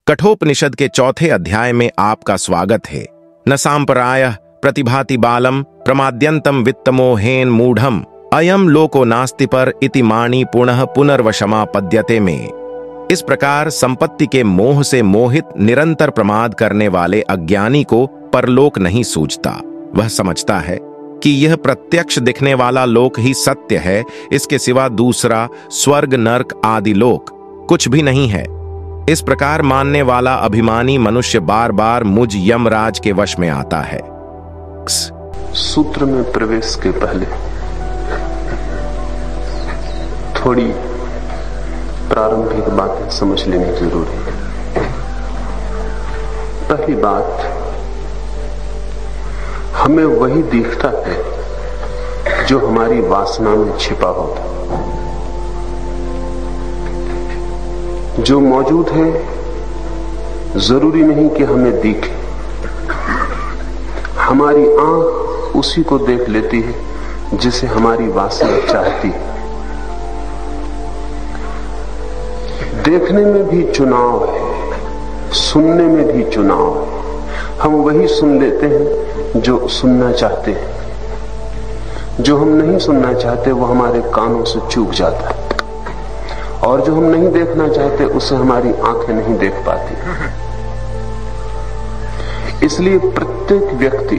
कठोपनिषद के चौथे अध्याय में आपका स्वागत है। न सांपरायः प्रतिभाति बालम प्रमाद्यंतम वित्तमोहेन मूढ़म अयम लोको नास्ति पर इति माणी पुनः पुनर्वशमापद्यते में। इस प्रकार संपत्ति के मोह से मोहित निरंतर प्रमाद करने वाले अज्ञानी को परलोक नहीं सूझता। वह समझता है कि यह प्रत्यक्ष दिखने वाला लोक ही सत्य है, इसके सिवा दूसरा स्वर्ग नरक आदि लोक कुछ भी नहीं है। इस प्रकार मानने वाला अभिमानी मनुष्य बार बार मुझ यमराज के वश में आता है। सूत्र में प्रवेश के पहले थोड़ी प्रारंभिक बातें समझ लेनी जरूरी है। पहली बात, हमें वही दिखता है जो हमारी वासना में छिपा होता है। जो मौजूद है जरूरी नहीं कि हमें दिखे। हमारी आंख उसी को देख लेती है जिसे हमारी वासना चाहती है। देखने में भी चुनाव है, सुनने में भी चुनाव है। हम वही सुन लेते हैं जो सुनना चाहते हैं। जो हम नहीं सुनना चाहते वो हमारे कानों से चूक जाता है, और जो हम नहीं देखना चाहते उसे हमारी आंखें नहीं देख पाती। इसलिए प्रत्येक व्यक्ति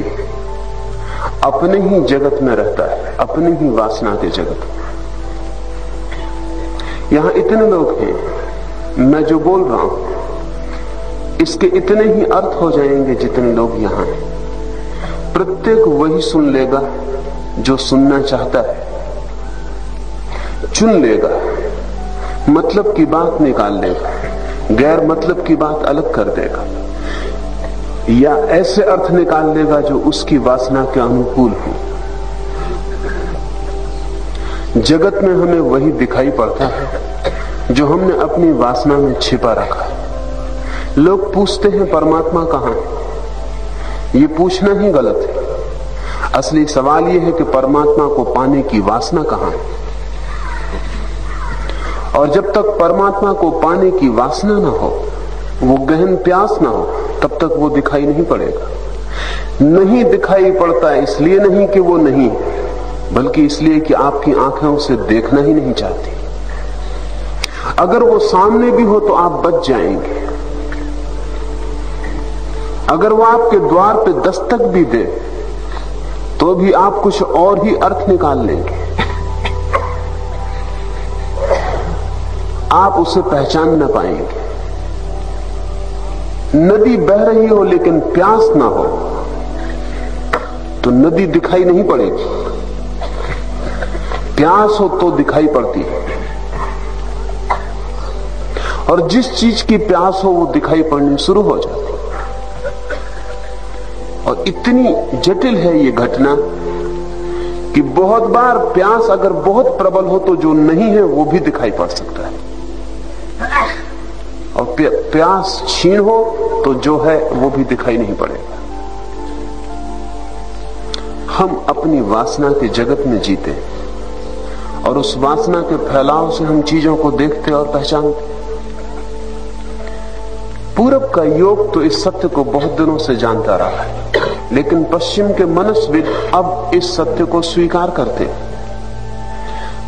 अपने ही जगत में रहता है, अपनी ही वासना के जगत में। यहां इतने लोग हैं, मैं जो बोल रहा हूं इसके इतने ही अर्थ हो जाएंगे जितने लोग यहां हैं। प्रत्येक वही सुन लेगा जो सुनना चाहता है, चुन लेगा, मतलब की बात निकाल लेगा, गैर मतलब की बात अलग कर देगा, या ऐसे अर्थ निकाल लेगा जो उसकी वासना के अनुकूल हो। जगत में हमें वही दिखाई पड़ता है जो हमने अपनी वासना में छिपा रखा है। लोग पूछते हैं परमात्मा कहां है। ये पूछना ही गलत है। असली सवाल यह है कि परमात्मा को पाने की वासना कहां है। और जब तक परमात्मा को पाने की वासना ना हो, वो गहन प्यास ना हो, तब तक वो दिखाई नहीं पड़ेगा। नहीं दिखाई पड़ता इसलिए नहीं कि वो नहीं, बल्कि इसलिए कि आपकी आंखें उसे देखना ही नहीं चाहती। अगर वो सामने भी हो तो आप बच जाएंगे। अगर वो आपके द्वार पे दस्तक भी दे तो भी आप कुछ और ही अर्थ निकाल लेंगे। आप उसे पहचान न पाएंगे। नदी बह रही हो लेकिन प्यास ना हो तो नदी दिखाई नहीं पड़ेगी। प्यास हो तो दिखाई पड़ती है। और जिस चीज की प्यास हो वो दिखाई पड़नी शुरू हो जाती है। और इतनी जटिल है ये घटना कि बहुत बार प्यास अगर बहुत प्रबल हो तो जो नहीं है वो भी दिखाई पड़ सकता है, और प्यास क्षीण हो तो जो है वो भी दिखाई नहीं पड़ेगा। हम अपनी वासना के जगत में जीते हैं और उस वासना के फैलाव से हम चीजों को देखते और पहचानते। पूरब का योग तो इस सत्य को बहुत दिनों से जानता रहा है, लेकिन पश्चिम के मनस्विद अब इस सत्य को स्वीकार करते हैं।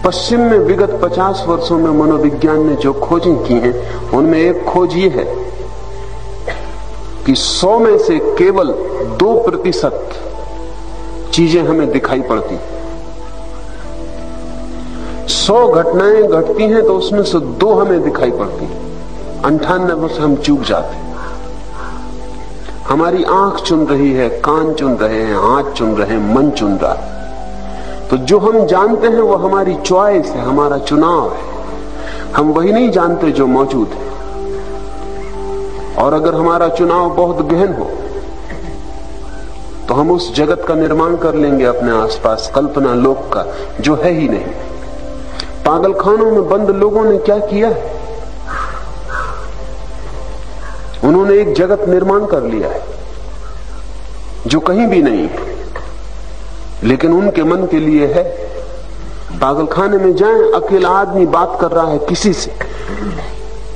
पश्चिम में विगत 50 वर्षों में मनोविज्ञान ने जो खोजें की हैं, उनमें एक खोज ये है कि 100 में से केवल 2% चीजें हमें दिखाई पड़ती। 100 घटनाएं घटती हैं तो उसमें से 2 हमें दिखाई पड़ती, 98 से हम चूक जाते हैं। हमारी आंख चुन रही है, कान चुन रहे हैं, हाथ चुन रहे हैं, मन चुन रहा है। तो जो हम जानते हैं वो हमारी चॉइस है, हमारा चुनाव है। हम वही नहीं जानते जो मौजूद है। और अगर हमारा चुनाव बहुत गहन हो तो हम उस जगत का निर्माण कर लेंगे अपने आसपास, कल्पना लोक का, जो है ही नहीं। पागलखानों में बंद लोगों ने क्या किया है? उन्होंने एक जगत निर्माण कर लिया है जो कहीं भी नहीं है, लेकिन उनके मन के लिए है। पागलखाने में जाएं, अकेला आदमी बात कर रहा है किसी से,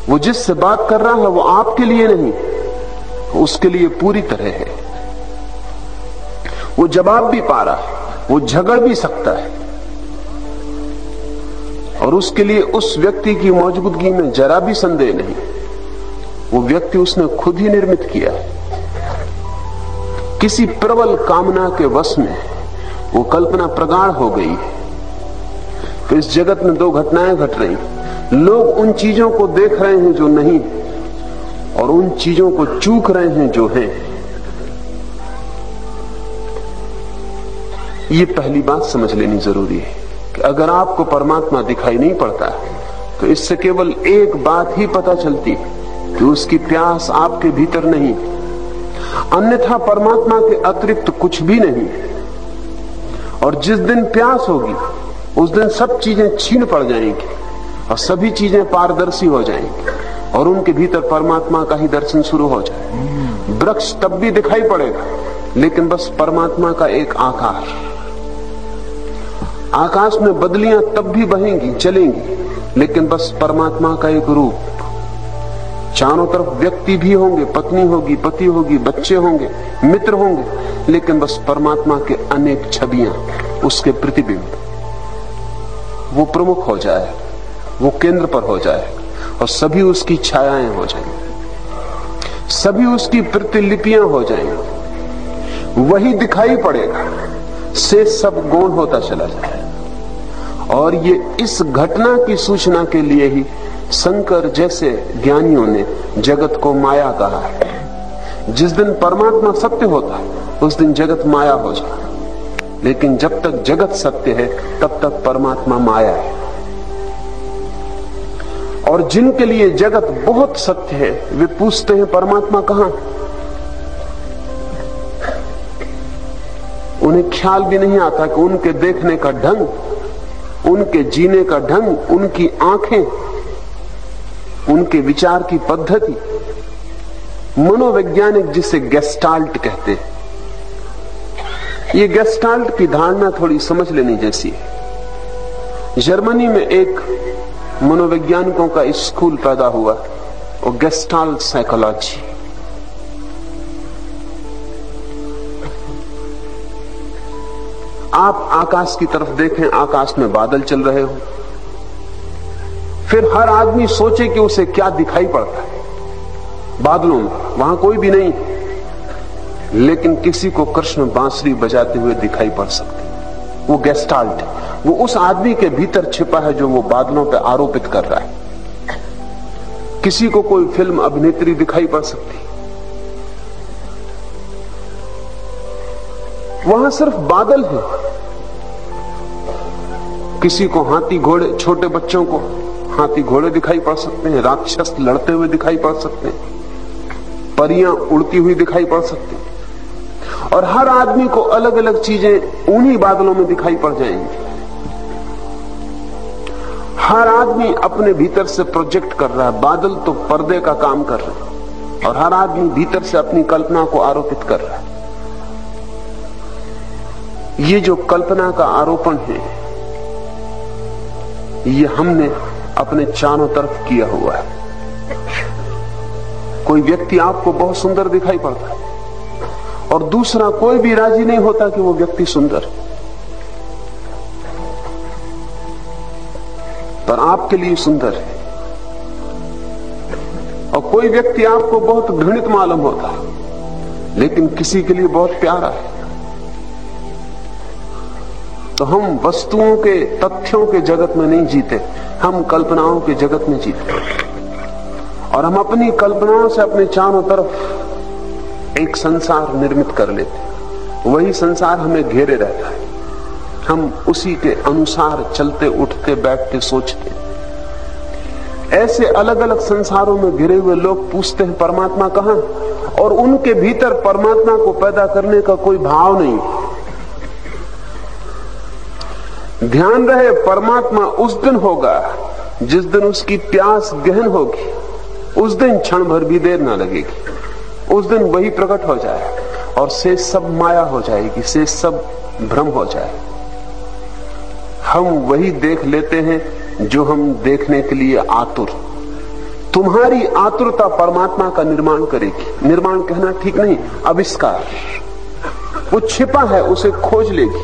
वो जिससे बात कर रहा है वो आपके लिए नहीं, उसके लिए पूरी तरह है। वो जवाब भी पा रहा है, वो झगड़ भी सकता है, और उसके लिए उस व्यक्ति की मौजूदगी में जरा भी संदेह नहीं। वो व्यक्ति उसने खुद ही निर्मित किया है। किसी प्रबल कामना के वश में वो कल्पना प्रगाढ़ हो गई है। तो इस जगत में दो घटनाएं घट रही, लोग उन चीजों को देख रहे हैं जो नहीं, और उन चीजों को चूक रहे हैं जो हैं। ये पहली बात समझ लेनी जरूरी है कि अगर आपको परमात्मा दिखाई नहीं पड़ता तो इससे केवल एक बात ही पता चलती है कि उसकी प्यास आपके भीतर नहीं, अन्यथा परमात्मा के अतिरिक्त कुछ भी नहीं। और जिस दिन प्यास होगी उस दिन सब चीजें छीन पड़ जाएंगी और सभी चीजें पारदर्शी हो जाएंगी और उनके भीतर परमात्मा का ही दर्शन शुरू हो जाए। वृक्ष तब भी दिखाई पड़ेगा लेकिन बस परमात्मा का एक आकार। आकाश में बदलियां तब भी बहेंगी चलेंगी लेकिन बस परमात्मा का एक रूप। चारों तरफ व्यक्ति भी होंगे, पत्नी होगी, पति होगी, बच्चे होंगे, मित्र होंगे, लेकिन बस परमात्मा के अनेक छवियां, उसके प्रतिबिंब। वो प्रमुख हो जाए, वो केंद्र पर हो जाए और सभी उसकी छायाएं हो जाएंगी, सभी उसकी प्रतिलिपियां हो जाएंगी। वही दिखाई पड़ेगा, से सब गौण होता चला जाए। और ये इस घटना की सूचना के लिए ही शंकर जैसे ज्ञानियों ने जगत को माया कहा है। जिस दिन परमात्मा सत्य होता है उस दिन जगत माया हो जाए, लेकिन जब तक जगत सत्य है तब तक परमात्मा माया है। और जिनके लिए जगत बहुत सत्य है वे पूछते हैं परमात्मा कहां? उन्हें ख्याल भी नहीं आता कि उनके देखने का ढंग, उनके जीने का ढंग, उनकी आंखें, उनके विचार की पद्धति, मनोवैज्ञानिक जिसे गेस्टाल्ट कहते हैं, ये गेस्टाल्ट की धारणा थोड़ी समझ लेनी जैसी है। जर्मनी में एक मनोवैज्ञानिकों का स्कूल पैदा हुआ और गेस्टाल्ट साइकोलॉजी। आप आकाश की तरफ देखें, आकाश में बादल चल रहे हो, फिर हर आदमी सोचे कि उसे क्या दिखाई पड़ता है बादलों में। वहां कोई भी नहीं, लेकिन किसी को कृष्ण बांसुरी बजाते हुए दिखाई पड़ सकते। वो गेस्टाल्ट है, वो उस आदमी के भीतर छिपा है जो वो बादलों पे आरोपित कर रहा है। किसी को कोई फिल्म अभिनेत्री दिखाई पड़ सकती, वहां सिर्फ बादल है। किसी को हाथी घोड़े, छोटे बच्चों को हाथी घोड़े दिखाई पड़ सकते हैं, राक्षस लड़ते हुए दिखाई पड़ सकते हैं, परियां उड़ती हुई दिखाई पड़ सकती हैं, और हर आदमी को अलग अलग चीजें उन्हीं बादलों में दिखाई पड़ जाएंगी। हर आदमी अपने भीतर से प्रोजेक्ट कर रहा है, बादल तो पर्दे का काम कर रहे हैं और हर आदमी भीतर से अपनी कल्पना को आरोपित कर रहा है। ये जो कल्पना का आरोपण है ये हमने अपने चारों तरफ किया हुआ है। कोई व्यक्ति आपको बहुत सुंदर दिखाई पड़ता है और दूसरा कोई भी राजी नहीं होता कि वो व्यक्ति सुंदर, पर आपके लिए सुंदर है। और कोई व्यक्ति आपको बहुत घृणित मालूम होता है लेकिन किसी के लिए बहुत प्यारा है। तो हम वस्तुओं के, तथ्यों के जगत में नहीं जीते, हम कल्पनाओं के जगत में जीते। और हम अपनी कल्पनाओं से अपने चारों तरफ एक संसार निर्मित कर लेते, वही संसार हमें घेरे रहता है। हम उसी के अनुसार चलते, उठते, बैठते, सोचते। ऐसे अलग अलग संसारों में घिरे हुए लोग पूछते हैं परमात्मा कहां, और उनके भीतर परमात्मा को पैदा करने का कोई भाव नहीं। ध्यान रहे, परमात्मा उस दिन होगा जिस दिन उसकी प्यास गहन होगी। उस दिन क्षण भर भी देर ना लगेगी, उस दिन वही प्रकट हो जाए और से सब माया हो जाएगी, से सब भ्रम हो जाए। हम वही देख लेते हैं जो हम देखने के लिए आतुर। तुम्हारी आतुरता परमात्मा का निर्माण करेगी। निर्माण कहना ठीक नहीं, आविष्कार। वो छिपा है, उसे खोज लेगी।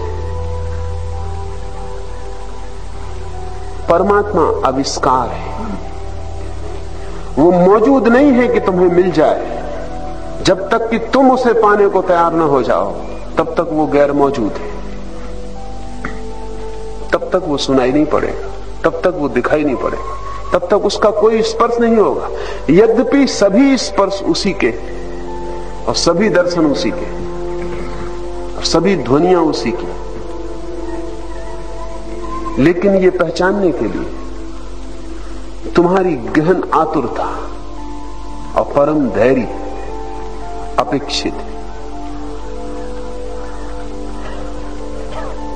परमात्मा आविष्कार है, वो मौजूद नहीं है कि तुम्हें मिल जाए। जब तक कि तुम उसे पाने को तैयार न हो जाओ, तब तक वो गैर मौजूद है। तब तक वो सुनाई नहीं पड़ेगा, तब तक वो दिखाई नहीं पड़ेगा, तब तक उसका कोई स्पर्श नहीं होगा। यद्यपि सभी स्पर्श उसी के, और सभी दर्शन उसी के, और सभी ध्वनियां उसी की, लेकिन ये पहचानने के लिए तुम्हारी गहन आतुरता और परम धैर्य अपेक्षित है।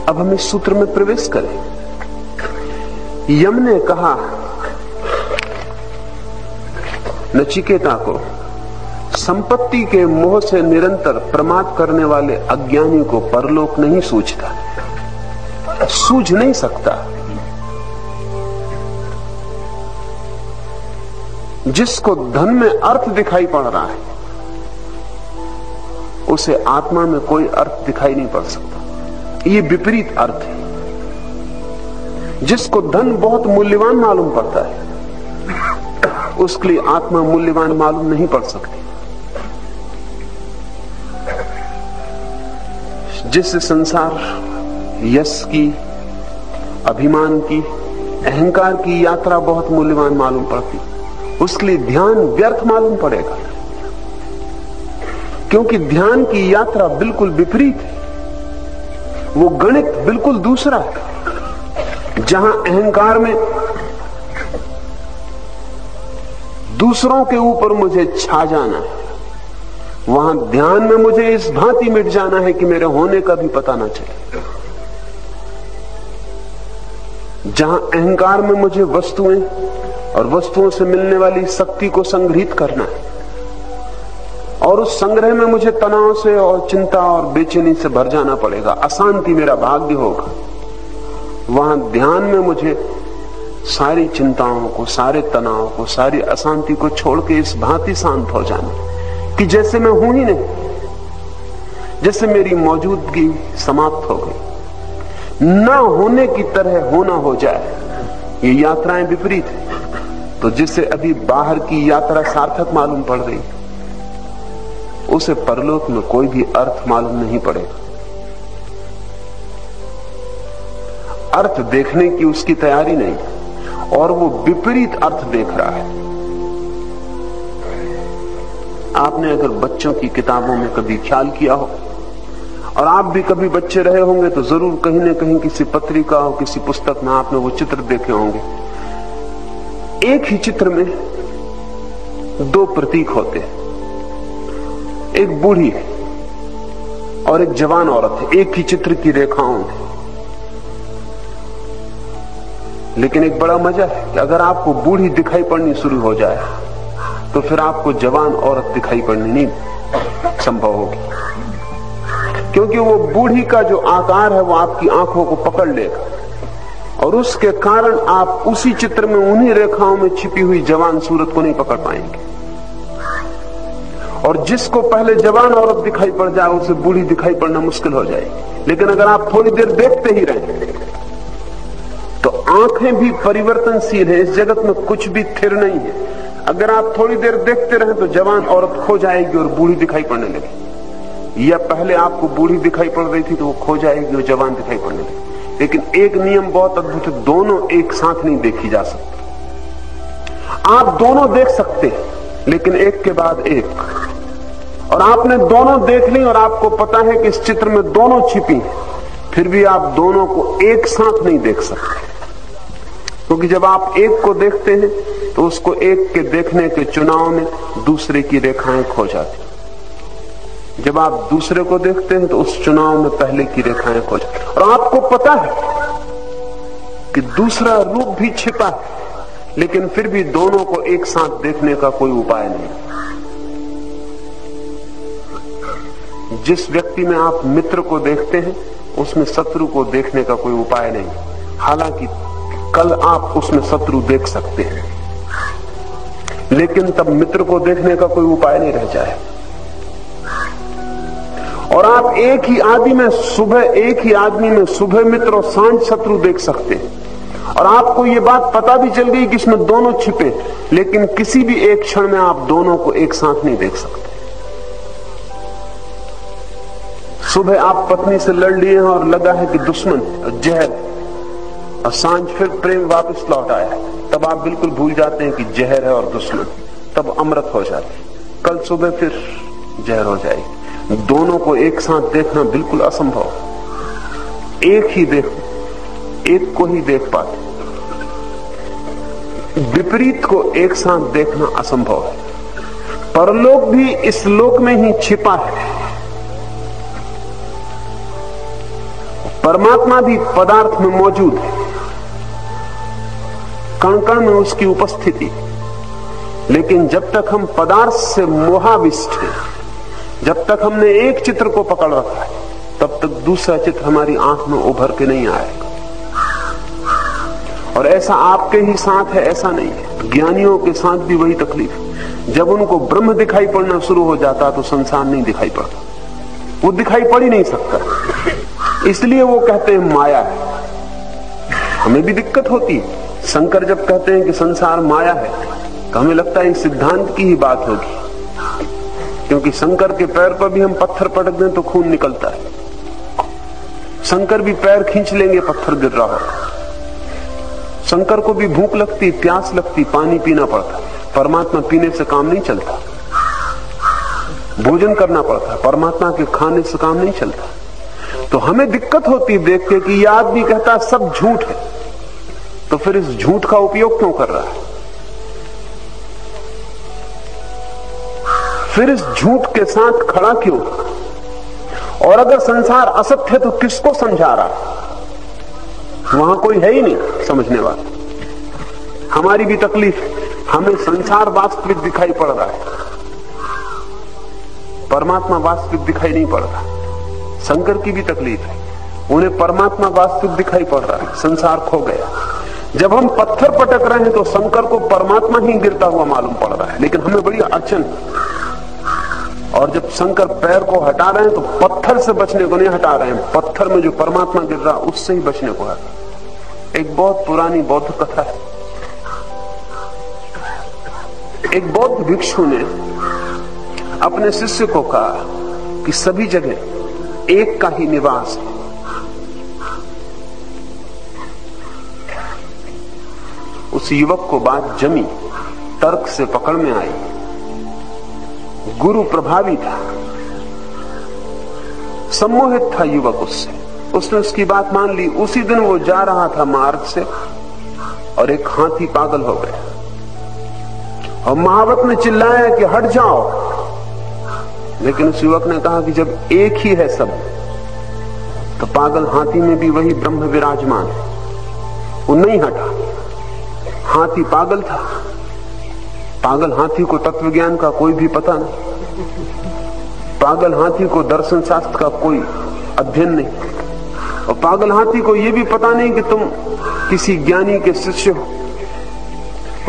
अब हम इस सूत्र में प्रवेश करें। यम ने कहा नचिकेता को, संपत्ति के मोह से निरंतर प्रमाद करने वाले अज्ञानी को परलोक नहीं सूझता, सूझ नहीं सकता। जिसको धन में अर्थ दिखाई पड़ रहा है, उसे आत्मा में कोई अर्थ दिखाई नहीं पड़ सकता। ये विपरीत अर्थ है। जिसको धन बहुत मूल्यवान मालूम पड़ता है, उसके लिए आत्मा मूल्यवान मालूम नहीं पड़ सकती। जिससे संसार यश की, अभिमान की, अहंकार की यात्रा बहुत मूल्यवान मालूम पड़ती, उसके लिए ध्यान व्यर्थ मालूम पड़ेगा। क्योंकि ध्यान की यात्रा बिल्कुल विपरीत है। वो गणित बिल्कुल दूसरा है। जहां अहंकार में दूसरों के ऊपर मुझे छा जाना है, वहां ध्यान में मुझे इस भांति मिट जाना है कि मेरे होने का भी पता ना चले। जहां अहंकार में मुझे वस्तुएं और वस्तुओं से मिलने वाली शक्ति को संग्रहित करना है, और उस संग्रह में मुझे तनाव से और चिंता और बेचैनी से भर जाना पड़ेगा, अशांति मेरा भाग्य होगा। वहां ध्यान में मुझे सारी चिंताओं को, सारे तनाव को, सारी अशांति को छोड़ के इस भांति शांत हो जाना कि जैसे मैं हूं ही नहीं, जैसे मेरी मौजूदगी समाप्त हो गई, ना होने की तरह होना हो जाए। ये यात्राएं विपरीत है। तो जिसे अभी बाहर की यात्रा सार्थक मालूम पड़ रही, उसे परलोक में कोई भी अर्थ मालूम नहीं पड़ेगा। अर्थ देखने की उसकी तैयारी नहीं, और वो विपरीत अर्थ देख रहा है। आपने अगर बच्चों की किताबों में कभी ख्याल किया हो, और आप भी कभी बच्चे रहे होंगे, तो जरूर कहीं न कहीं किसी पत्रिका और किसी पुस्तक में आपने वो चित्र देखे होंगे। एक ही चित्र में दो प्रतीक होते हैं, एक बूढ़ी है और एक जवान औरत है, एक ही चित्र की रेखाओं में। लेकिन एक बड़ा मजा है कि अगर आपको बूढ़ी दिखाई पड़नी शुरू हो जाए, तो फिर आपको जवान औरत दिखाई पड़नी नहीं संभव होगी, क्योंकि वो बूढ़ी का जो आकार है वो आपकी आंखों को पकड़ लेगा, और उसके कारण आप उसी चित्र में उन्हीं रेखाओं में छिपी हुई जवान सूरत को नहीं पकड़ पाएंगे। और जिसको पहले जवान औरत दिखाई पड़ जाए, उसे बूढ़ी दिखाई पड़ना मुश्किल हो जाएगी। लेकिन अगर आप थोड़ी देर देखते ही रहें, तो आंखें भी परिवर्तनशील है। इस जगत में कुछ भी स्थिर नहीं है। अगर आप थोड़ी देर देखते रहें, तो जवान औरत खो जाएगी और बूढ़ी दिखाई पड़ने लगेगी, या पहले आपको बूढ़ी दिखाई पड़ रही थी तो वो खो जाएगी और जवान दिखाई पड़ने लगेगी। लेकिन एक नियम बहुत अद्भुत है, दोनों एक साथ नहीं देखी जा सकती। आप दोनों देख सकते हैं, लेकिन एक के बाद एक। और आपने दोनों देख ली और आपको पता है कि इस चित्र में दोनों छिपी हैं, फिर भी आप दोनों को एक साथ नहीं देख सकते। क्योंकि जब आप एक को देखते हैं, तो उसको एक के देखने के चुनाव में दूसरे की रेखाएं खो जाती। जब आप दूसरे को देखते हैं, तो उस चुनाव में पहले की रेखाएं खो जाती। और आपको पता है कि दूसरा रूप भी छिपा है, लेकिन फिर भी दोनों को एक साथ देखने का कोई उपाय नहीं। जिस व्यक्ति में आप मित्र को देखते हैं, उसमें शत्रु को देखने का कोई उपाय नहीं। हालांकि कल आप उसमें शत्रु देख सकते हैं, लेकिन तब मित्र को देखने का कोई उपाय नहीं रह जाए। और आप एक ही आदमी में सुबह मित्र और सांझ शत्रु देख सकते हैं। और आपको ये बात पता भी चल गई कि इसमें दोनों छिपे, लेकिन किसी भी एक क्षण में आप दोनों को एक साथ नहीं देख सकते। सुबह आप पत्नी से लड़ लिए हैं और लगा है कि दुश्मन जहर, और सांझ फिर प्रेम वापस लौट आया है, तब आप बिल्कुल भूल जाते हैं कि जहर है और दुश्मन, तब अमृत हो जाते। कल सुबह फिर जहर हो जाएगी। दोनों को एक साथ देखना बिल्कुल असंभव। एक को ही देख पाते, विपरीत को एक साथ देखना असंभव है। परलोक भी इस लोक में ही छिपा है। परमात्मा भी पदार्थ में मौजूद है, कण कण में उसकी उपस्थिति। लेकिन जब तक हम पदार्थ से मोहाविष्ट हैं, जब तक हमने एक चित्र को पकड़ रखा है, तब तक दूसरा चित्र हमारी आंख में उभर के नहीं आएगा। और ऐसा आपके ही साथ है ऐसा नहीं है। ज्ञानियों के साथ भी वही तकलीफ है। जब उनको ब्रह्म दिखाई पड़ना शुरू हो जाता तो संसार नहीं दिखाई पड़ता, वो दिखाई पड़ ही नहीं सकता। इसलिए वो कहते हैं माया है। हमें भी दिक्कत होती है। शंकर जब कहते हैं कि संसार माया है तो हमें लगता है सिद्धांत की ही बात होगी, क्योंकि शंकर के पैर पर भी हम पत्थर पटक दें तो खून निकलता है। शंकर भी पैर खींच लेंगे, पत्थर गिर रहा होगा। शंकर को भी भूख लगती, प्यास लगती, पानी पीना पड़ता। परमात्मा पीने से काम नहीं चलता, भोजन करना पड़ता। परमात्मा के खाने से काम नहीं चलता। तो हमें दिक्कत होती देख के कि यह आदमी कहता सब झूठ है, तो फिर इस झूठ का उपयोग क्यों कर रहा है? फिर इस झूठ के साथ खड़ा क्यों? और अगर संसार असत्य है तो किसको समझा रहा है? वहां कोई है ही नहीं समझने वाला। हमारी भी तकलीफ है, हमें संसार वास्तविक दिखाई पड़ रहा है, परमात्मा वास्तविक दिखाई नहीं पड़ रहा। शंकर की भी तकलीफ है, उन्हें परमात्मा वास्तविक दिखाई पड़ रहा है, संसार खो गया। जब हम पत्थर पटक रहे हैं तो शंकर को परमात्मा ही गिरता हुआ मालूम पड़ रहा है, लेकिन हमें बड़ी अड़चन। और जब शंकर पैर को हटा रहे हैं तो पत्थर से बचने को नहीं हटा रहे हैं, पत्थर में जो परमात्मा गिर रहा उससे ही बचने को है। एक बहुत पुरानी बौद्ध कथा है। एक बौद्ध भिक्षु ने अपने शिष्य को कहा कि सभी जगह एक का ही निवास है। उस युवक को बात जमी, तर्क से पकड़ में आई। गुरु प्रभावी था, सम्मोहित था युवक उससे। उसने उसकी बात मान ली। उसी दिन वो जा रहा था मार्ग से और एक हाथी पागल हो गया और महावत ने चिल्लाया कि हट जाओ। लेकिन उस युवक ने कहा कि जब एक ही है सब, तो पागल हाथी में भी वही ब्रह्म विराजमान है। वो नहीं हटा। हाथी पागल था, पागल हाथी को तत्व ज्ञान का कोई भी पता नहीं, पागल हाथी को दर्शन शास्त्र का कोई अध्ययन नहीं, और पागल हाथी को यह भी पता नहीं कि तुम किसी ज्ञानी के शिष्य हो।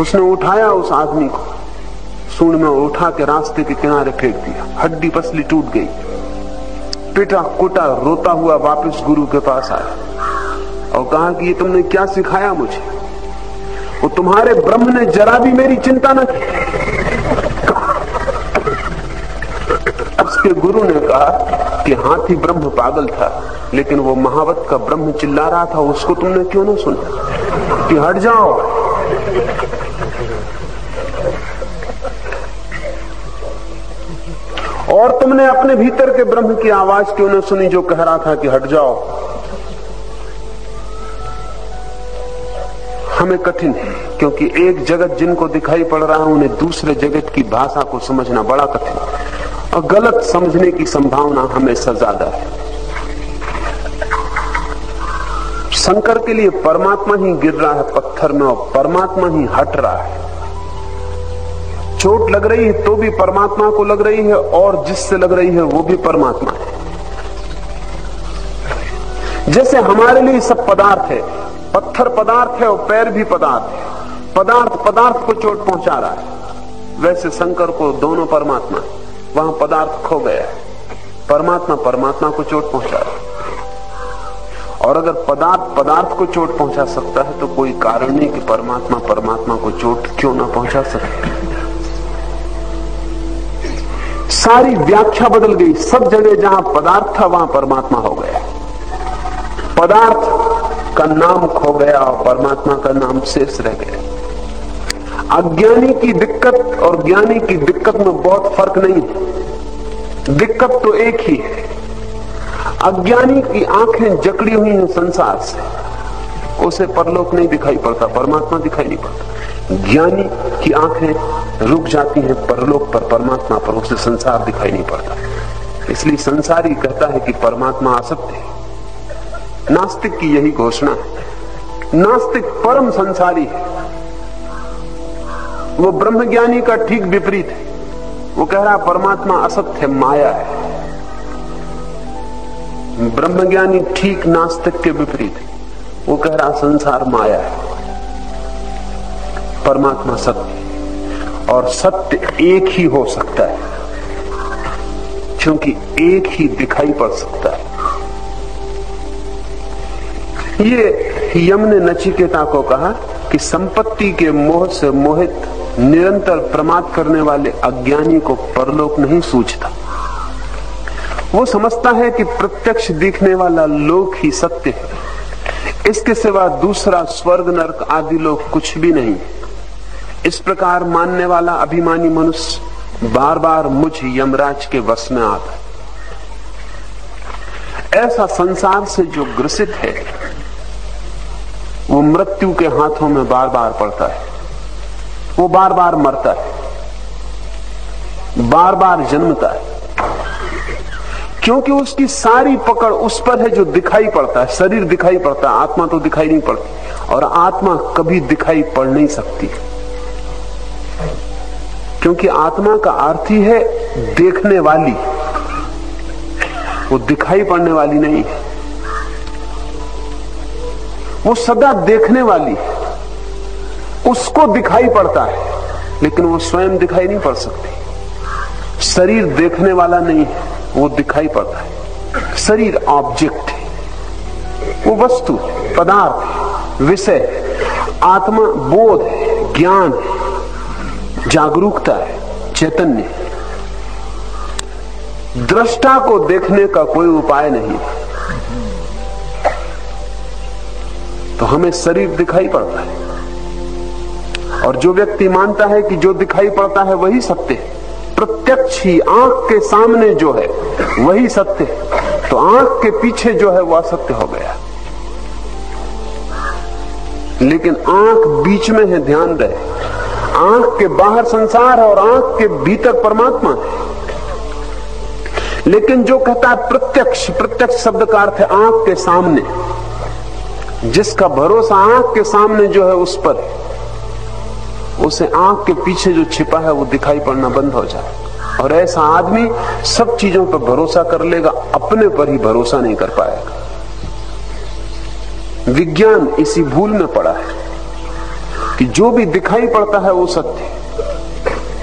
उसने उठाया उस आदमी को, सूंड में उठा के रास्ते के किनारे फेंक दिया। हड्डी पसली टूट गई। पिटा कुटा रोता हुआ वापस गुरु के पास आया और कहा कि ये तुमने क्या सिखाया मुझे? वो तुम्हारे ब्रह्म ने जरा भी मेरी चिंता न की। उसके गुरु ने कहा कि हाथी ब्रह्म पागल था, लेकिन वो महावत का ब्रह्म चिल्ला रहा था, उसको तुमने क्यों न सुना कि हट जाओ? और तुमने अपने भीतर के ब्रह्म की आवाज क्यों न सुनी जो कह रहा था कि हट जाओ? हमें कठिन है, क्योंकि एक जगत जिनको दिखाई पड़ रहा है उन्हें दूसरे जगत की भाषा को समझना बड़ा कठिन है, और गलत समझने की संभावना हमेशा ज्यादा है। शंकर के लिए परमात्मा ही गिर रहा है पत्थर में और परमात्मा ही हट रहा है। चोट लग रही है तो भी परमात्मा को लग रही है, और जिससे लग रही है वो भी परमात्मा है। जैसे हमारे लिए सब पदार्थ है, पत्थर पदार्थ है और पैर भी पदार्थ है। पदार्थ पदार्थ को चोट पहुंचा रहा है, वैसे शंकर को दोनों परमात्मा, वहां पदार्थ खो गया है। परमात्मा परमात्मा को चोट पहुंचा रहा है। और अगर पदार्थ पदार्थ को चोट पहुंचा सकता है तो कोई कारण नहीं कि परमात्मा परमात्मा को चोट क्यों ना पहुंचा सके। सारी व्याख्या बदल गई। सब जगह जहां पदार्थ था वहां परमात्मा हो गया। पदार्थ का नाम खो गया और परमात्मा का नाम शेष रह गया। अज्ञानी की दिक्कत और ज्ञानी की दिक्कत में बहुत फर्क नहीं है। दिक्कत तो एक ही है। अज्ञानी की आंखें जकड़ी हुई हैं संसार से, उसे परलोक नहीं दिखाई पड़ता, परमात्मा दिखाई नहीं पड़ता। ज्ञानी की आंखें रुक जाती हैं परलोक पर, परमात्मा पर, उसे संसार दिखाई नहीं पड़ता। इसलिए संसारी कहता है कि परमात्मा असत्य है। नास्तिक की यही घोषणा है। नास्तिक परम संसारी है। वो ब्रह्मज्ञानी का ठीक विपरीत है। वो कह रहा परमात्मा असत्य है, माया है। ब्रह्मज्ञानी ठीक नास्तिक के विपरीत है। वो कह रहा संसार माया है, परमात्मा सत्य। और सत्य एक ही हो सकता है, क्योंकि एक ही दिखाई पड़ सकता है। ये यम ने नचिकेता को कहा कि संपत्ति के मोह से मोहित निरंतर प्रमाद करने वाले अज्ञानी को परलोक नहीं सूझता। वो समझता है कि प्रत्यक्ष दिखने वाला लोक ही सत्य है। इसके सिवा दूसरा स्वर्ग नरक आदि लोक कुछ भी नहीं। इस प्रकार मानने वाला अभिमानी मनुष्य बार बार मुझ यमराज के वश में आता है। ऐसा संसार से जो ग्रसित है वो मृत्यु के हाथों में बार बार पड़ता है। वो बार बार मरता है, बार बार जन्मता है, क्योंकि उसकी सारी पकड़ उस पर है जो दिखाई पड़ता है। शरीर दिखाई पड़ता है, आत्मा तो दिखाई नहीं पड़ती। और आत्मा कभी दिखाई पड़ नहीं सकती, क्योंकि आत्मा का अर्थ ही है देखने वाली। वो दिखाई पड़ने वाली नहीं है, वो सदा देखने वाली है। उसको दिखाई पड़ता है, लेकिन वो स्वयं दिखाई नहीं पड़ सकती। शरीर देखने वाला नहीं है, वो दिखाई पड़ता है। शरीर ऑब्जेक्ट है, वो वस्तु, पदार्थ, विषय। आत्मा बोध है, ज्ञान है, जागरूकता है, चैतन्य। दृष्टा को देखने का कोई उपाय नहीं, तो हमें शरीर दिखाई पड़ता है। और जो व्यक्ति मानता है कि जो दिखाई पड़ता है वही सत्य है, प्रत्यक्ष ही आंख के सामने जो है वही सत्य है, तो आंख के पीछे जो है वह असत्य हो गया। लेकिन आंख बीच में है, ध्यान रहे। आंख के बाहर संसार है और आंख के भीतर परमात्मा है। लेकिन जो कहता है प्रत्यक्ष, प्रत्यक्ष शब्द का अर्थ है आंख के सामने। जिसका भरोसा आंख के सामने जो है उस पर, उसे आंख के पीछे जो छिपा है वो दिखाई पड़ना बंद हो जाए। और ऐसा आदमी सब चीजों पर भरोसा कर लेगा, अपने पर ही भरोसा नहीं कर पाएगा। विज्ञान इसी भूल में पड़ा है कि जो भी दिखाई पड़ता है वो सत्य है,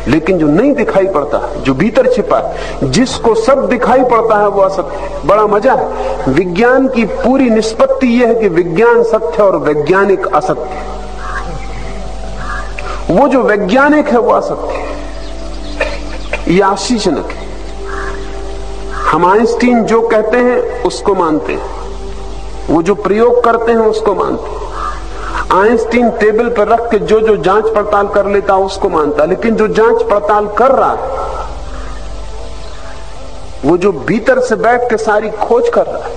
लेकिन जो नहीं दिखाई पड़ता, जो भीतर छिपा है, जिसको सब दिखाई पड़ता है वो असत्य है। बड़ा मजा है। विज्ञान की पूरी निष्पत्ति यह है कि विज्ञान सत्य और वैज्ञानिक असत्य। वो जो वैज्ञानिक है वो असत्य है। यह आश्चर्यजनक है। हम आइंस्टीन जो कहते हैं उसको मानते हैं, वो जो प्रयोग करते हैं उसको मानते हैं। आइंस्टीन टेबल पर रख के जो जो जांच पड़ताल कर लेता है उसको मानता, लेकिन जो जांच पड़ताल कर रहा है, वो जो भीतर से बैठ के सारी खोज कर रहा है,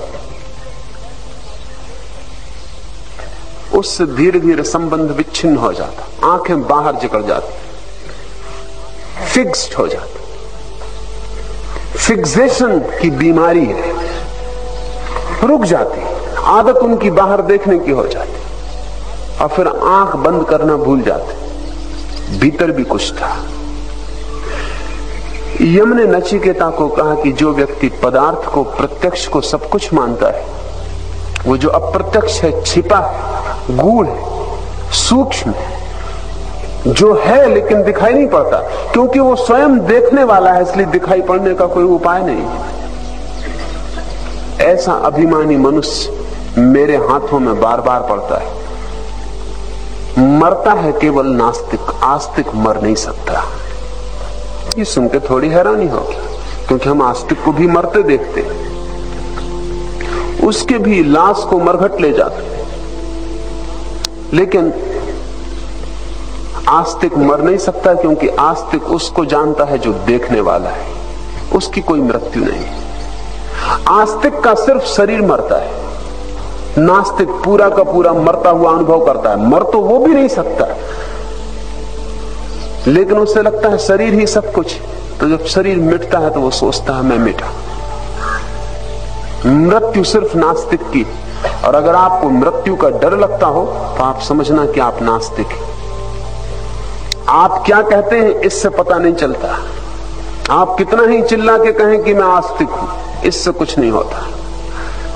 उससे धीरे धीरे संबंध विच्छिन्न हो जाता, आंखें बाहर जकड़ जाती, फिक्स्ड हो जाती। फिक्सेशन की बीमारी है, रुक जाती, आदत उनकी बाहर देखने की हो जाती, और फिर आंख बंद करना भूल जाते, भीतर भी कुछ था। यम ने नचिकेता को कहा कि जो व्यक्ति पदार्थ को, प्रत्यक्ष को सब कुछ मानता है, वो जो अप्रत्यक्ष है, छिपा है, गूढ़ है, सूक्ष्म है, जो है लेकिन दिखाई नहीं पड़ता, क्योंकि वो स्वयं देखने वाला है, इसलिए दिखाई पड़ने का कोई उपाय नहीं। ऐसा अभिमानी मनुष्य मेरे हाथों में बार बार पड़ता है। मरता है केवल नास्तिक, आस्तिक मर नहीं सकता। ये सुन के थोड़ी हैरानी होगी, क्योंकि हम आस्तिक को भी मरते देखते, उसके भी लाश को मरघट ले जाते, लेकिन आस्तिक मर नहीं सकता, क्योंकि आस्तिक उसको जानता है जो देखने वाला है, उसकी कोई मृत्यु नहीं। आस्तिक का सिर्फ शरीर मरता है, नास्तिक पूरा का पूरा मरता हुआ अनुभव करता है। मर तो वो भी नहीं सकता, लेकिन उसे लगता है शरीर ही सब कुछ। तो जब शरीर मिटता है तो वो सोचता है मैं मिटा। मृत्यु सिर्फ नास्तिक की। और अगर आपको मृत्यु का डर लगता हो तो आप समझना कि आप नास्तिक हैं। आप क्या कहते हैं इससे पता नहीं चलता। आप कितना ही चिल्ला के कहें कि मैं आस्तिक हूं, इससे कुछ नहीं होता।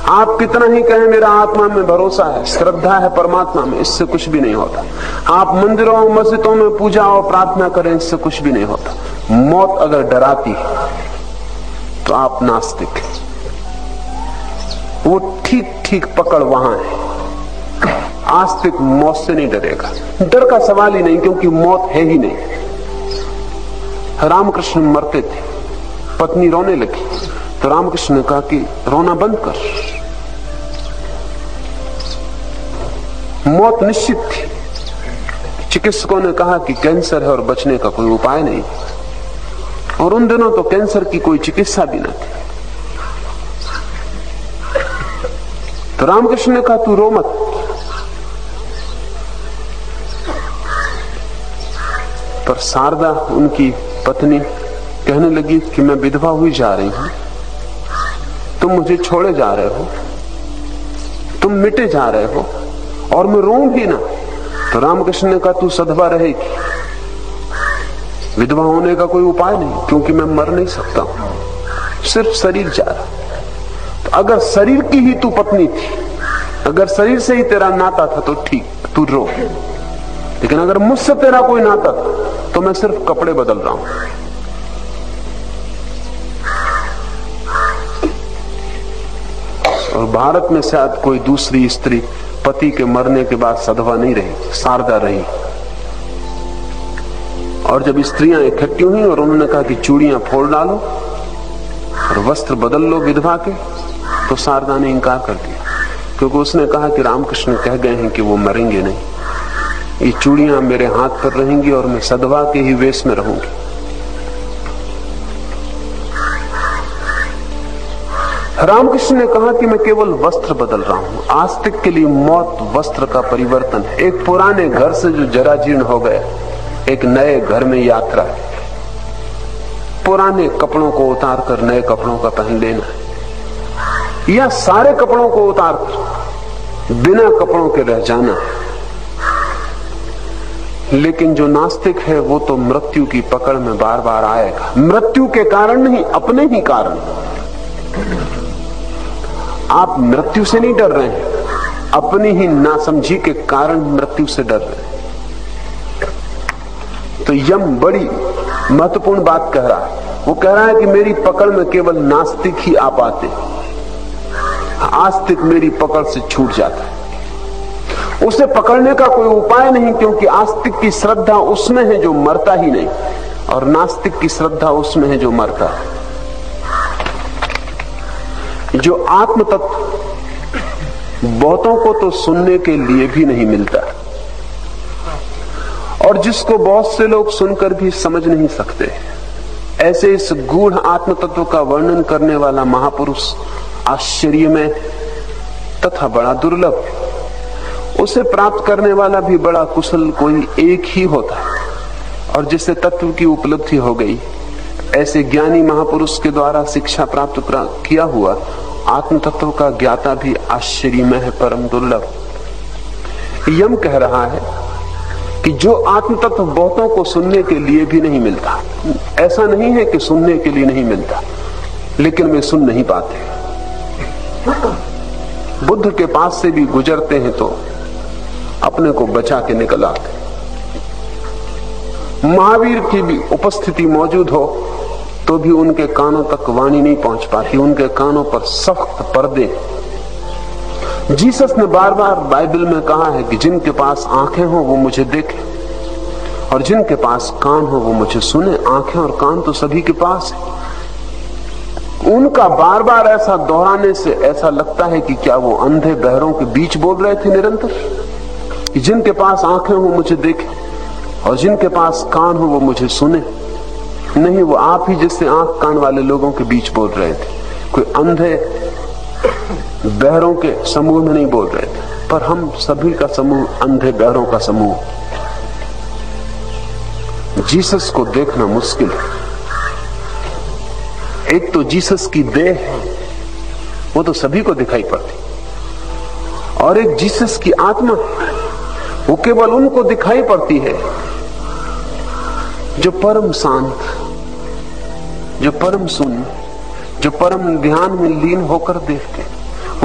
आप कितना ही कहें मेरा आत्मा में भरोसा है, श्रद्धा है परमात्मा में, इससे कुछ भी नहीं होता। आप मंदिरों मस्जिदों में पूजा और प्रार्थना करें, इससे कुछ भी नहीं होता। मौत अगर डराती है तो आप नास्तिक हैं। वो ठीक ठीक पकड़ वहां है। आस्तिक मौत से नहीं डरेगा, डर का सवाल ही नहीं, क्योंकि मौत है ही नहीं। रामकृष्ण मरते थे, पत्नी रोने लगी तो रामकृष्ण ने कहा कि रोना बंद कर। मौत निश्चित थी। चिकित्सकों ने कहा कि कैंसर है और बचने का कोई उपाय नहीं, और उन दिनों तो कैंसर की कोई चिकित्सा भी न थी। तो रामकृष्ण ने कहा तू रो मत। पर शारदा उनकी पत्नी कहने लगी कि मैं विधवा हुई जा रही हूं, तुम मुझे छोड़े जा रहे हो, तुम मिटे जा रहे हो, और मैं रोऊं भी ना। तो रामकृष्ण ने कहा तू सधवा रहेगी, विधवा होने का कोई उपाय नहीं, क्योंकि मैं मर नहीं सकता हूं, सिर्फ शरीर जा रहा। तो अगर शरीर की ही तू पत्नी थी, अगर शरीर से ही तेरा नाता था तो ठीक, तू रो। लेकिन अगर मुझसे तेरा कोई नाता था तो मैं सिर्फ कपड़े बदल रहा हूं। और भारत में शायद कोई दूसरी स्त्री पति के मरने के बाद सधवा नहीं रही, शारदा रही। और जब स्त्रियां इकट्ठी हुई और उन्होंने कहा कि चूड़ियां फोड़ डालो और वस्त्र बदल लो विधवा के, तो शारदा ने इंकार कर दिया, क्योंकि उसने कहा कि रामकृष्ण कह गए हैं कि वो मरेंगे नहीं, ये चूड़ियां मेरे हाथ पर रहेंगी और मैं सधवा के ही वेश में रहूंगी। रामकृष्ण ने कहा कि मैं केवल वस्त्र बदल रहा हूं। आस्तिक के लिए मौत वस्त्र का परिवर्तन है। एक पुराने घर से जो जराजीर्ण हो गया, एक नए घर में यात्रा है। पुराने कपड़ों को उतार कर नए कपड़ों का पहन लेना है, या सारे कपड़ों को उतार कर बिना कपड़ों के रह जाना है। लेकिन जो नास्तिक है वो तो मृत्यु की पकड़ में बार बार आएगा, मृत्यु के कारण नहीं, अपने ही कारण। आप मृत्यु से नहीं डर रहे हैं, अपनी ही नासमझी के कारण मृत्यु से डर रहे हैं। तो यम बड़ी महत्वपूर्ण बात कह रहा है। वो कह रहा है कि मेरी पकड़ में केवल नास्तिक ही आ पाते, आस्तिक मेरी पकड़ से छूट जाता है। उसे पकड़ने का कोई उपाय नहीं, क्योंकि आस्तिक की श्रद्धा उसमें है जो मरता ही नहीं, और नास्तिक की श्रद्धा उसमें है जो मरता है। जो आत्म तत्व बहुतों को तो सुनने के लिए भी नहीं मिलता, और जिसको बहुत से लोग सुनकर भी समझ नहीं सकते, ऐसे इस गूढ़ आत्म तत्व का वर्णन करने वाला महापुरुष आश्चर्यमय तथा बड़ा दुर्लभ। उसे प्राप्त करने वाला भी बड़ा कुशल कोई एक ही होता है, और जिसे तत्व की उपलब्धि हो गई, ऐसे ज्ञानी महापुरुष के द्वारा शिक्षा प्राप्त किया हुआ आत्म तत्व का ज्ञाता भी आश्चर्यमय है, परम दुर्लभ। यम कह रहा है कि जो आत्म तत्व बहुतों को सुनने के लिए भी नहीं मिलता, ऐसा नहीं है कि सुनने के लिए नहीं मिलता, लेकिन वे सुन नहीं पाते। बुद्ध के पास से भी गुजरते हैं तो अपने को बचा के निकल आते। महावीर की भी उपस्थिति मौजूद हो तो भी उनके कानों तक वाणी नहीं पहुंच पाती, उनके कानों पर सख्त पर्दे। जीसस ने बार बार बाइबल में कहा है कि जिनके पास आंखें हो वो मुझे देखें और जिनके पास कान हो वो मुझे सुने। आंखें और कान तो सभी के पास है। उनका बार बार ऐसा दोहराने से ऐसा लगता है कि क्या वो अंधे बहरों के बीच बोल रहे थे निरंतर कि जिनके पास आंखें हो मुझे देखें और जिनके पास कान हो वो मुझे सुने। नहीं, वो आप ही जैसे आंख कान वाले लोगों के बीच बोल रहे थे, कोई अंधे बहरों के समूह में नहीं बोल रहे थे। पर हम सभी का समूह अंधे बहरों का समूह। जीसस को देखना मुश्किल है। एक तो जीसस की देह है, वो तो सभी को दिखाई पड़ती, और एक जीसस की आत्मा है, वो केवल उनको दिखाई पड़ती है जो परम शांत, जो परम शून्य, जो परम ध्यान में लीन होकर देखते।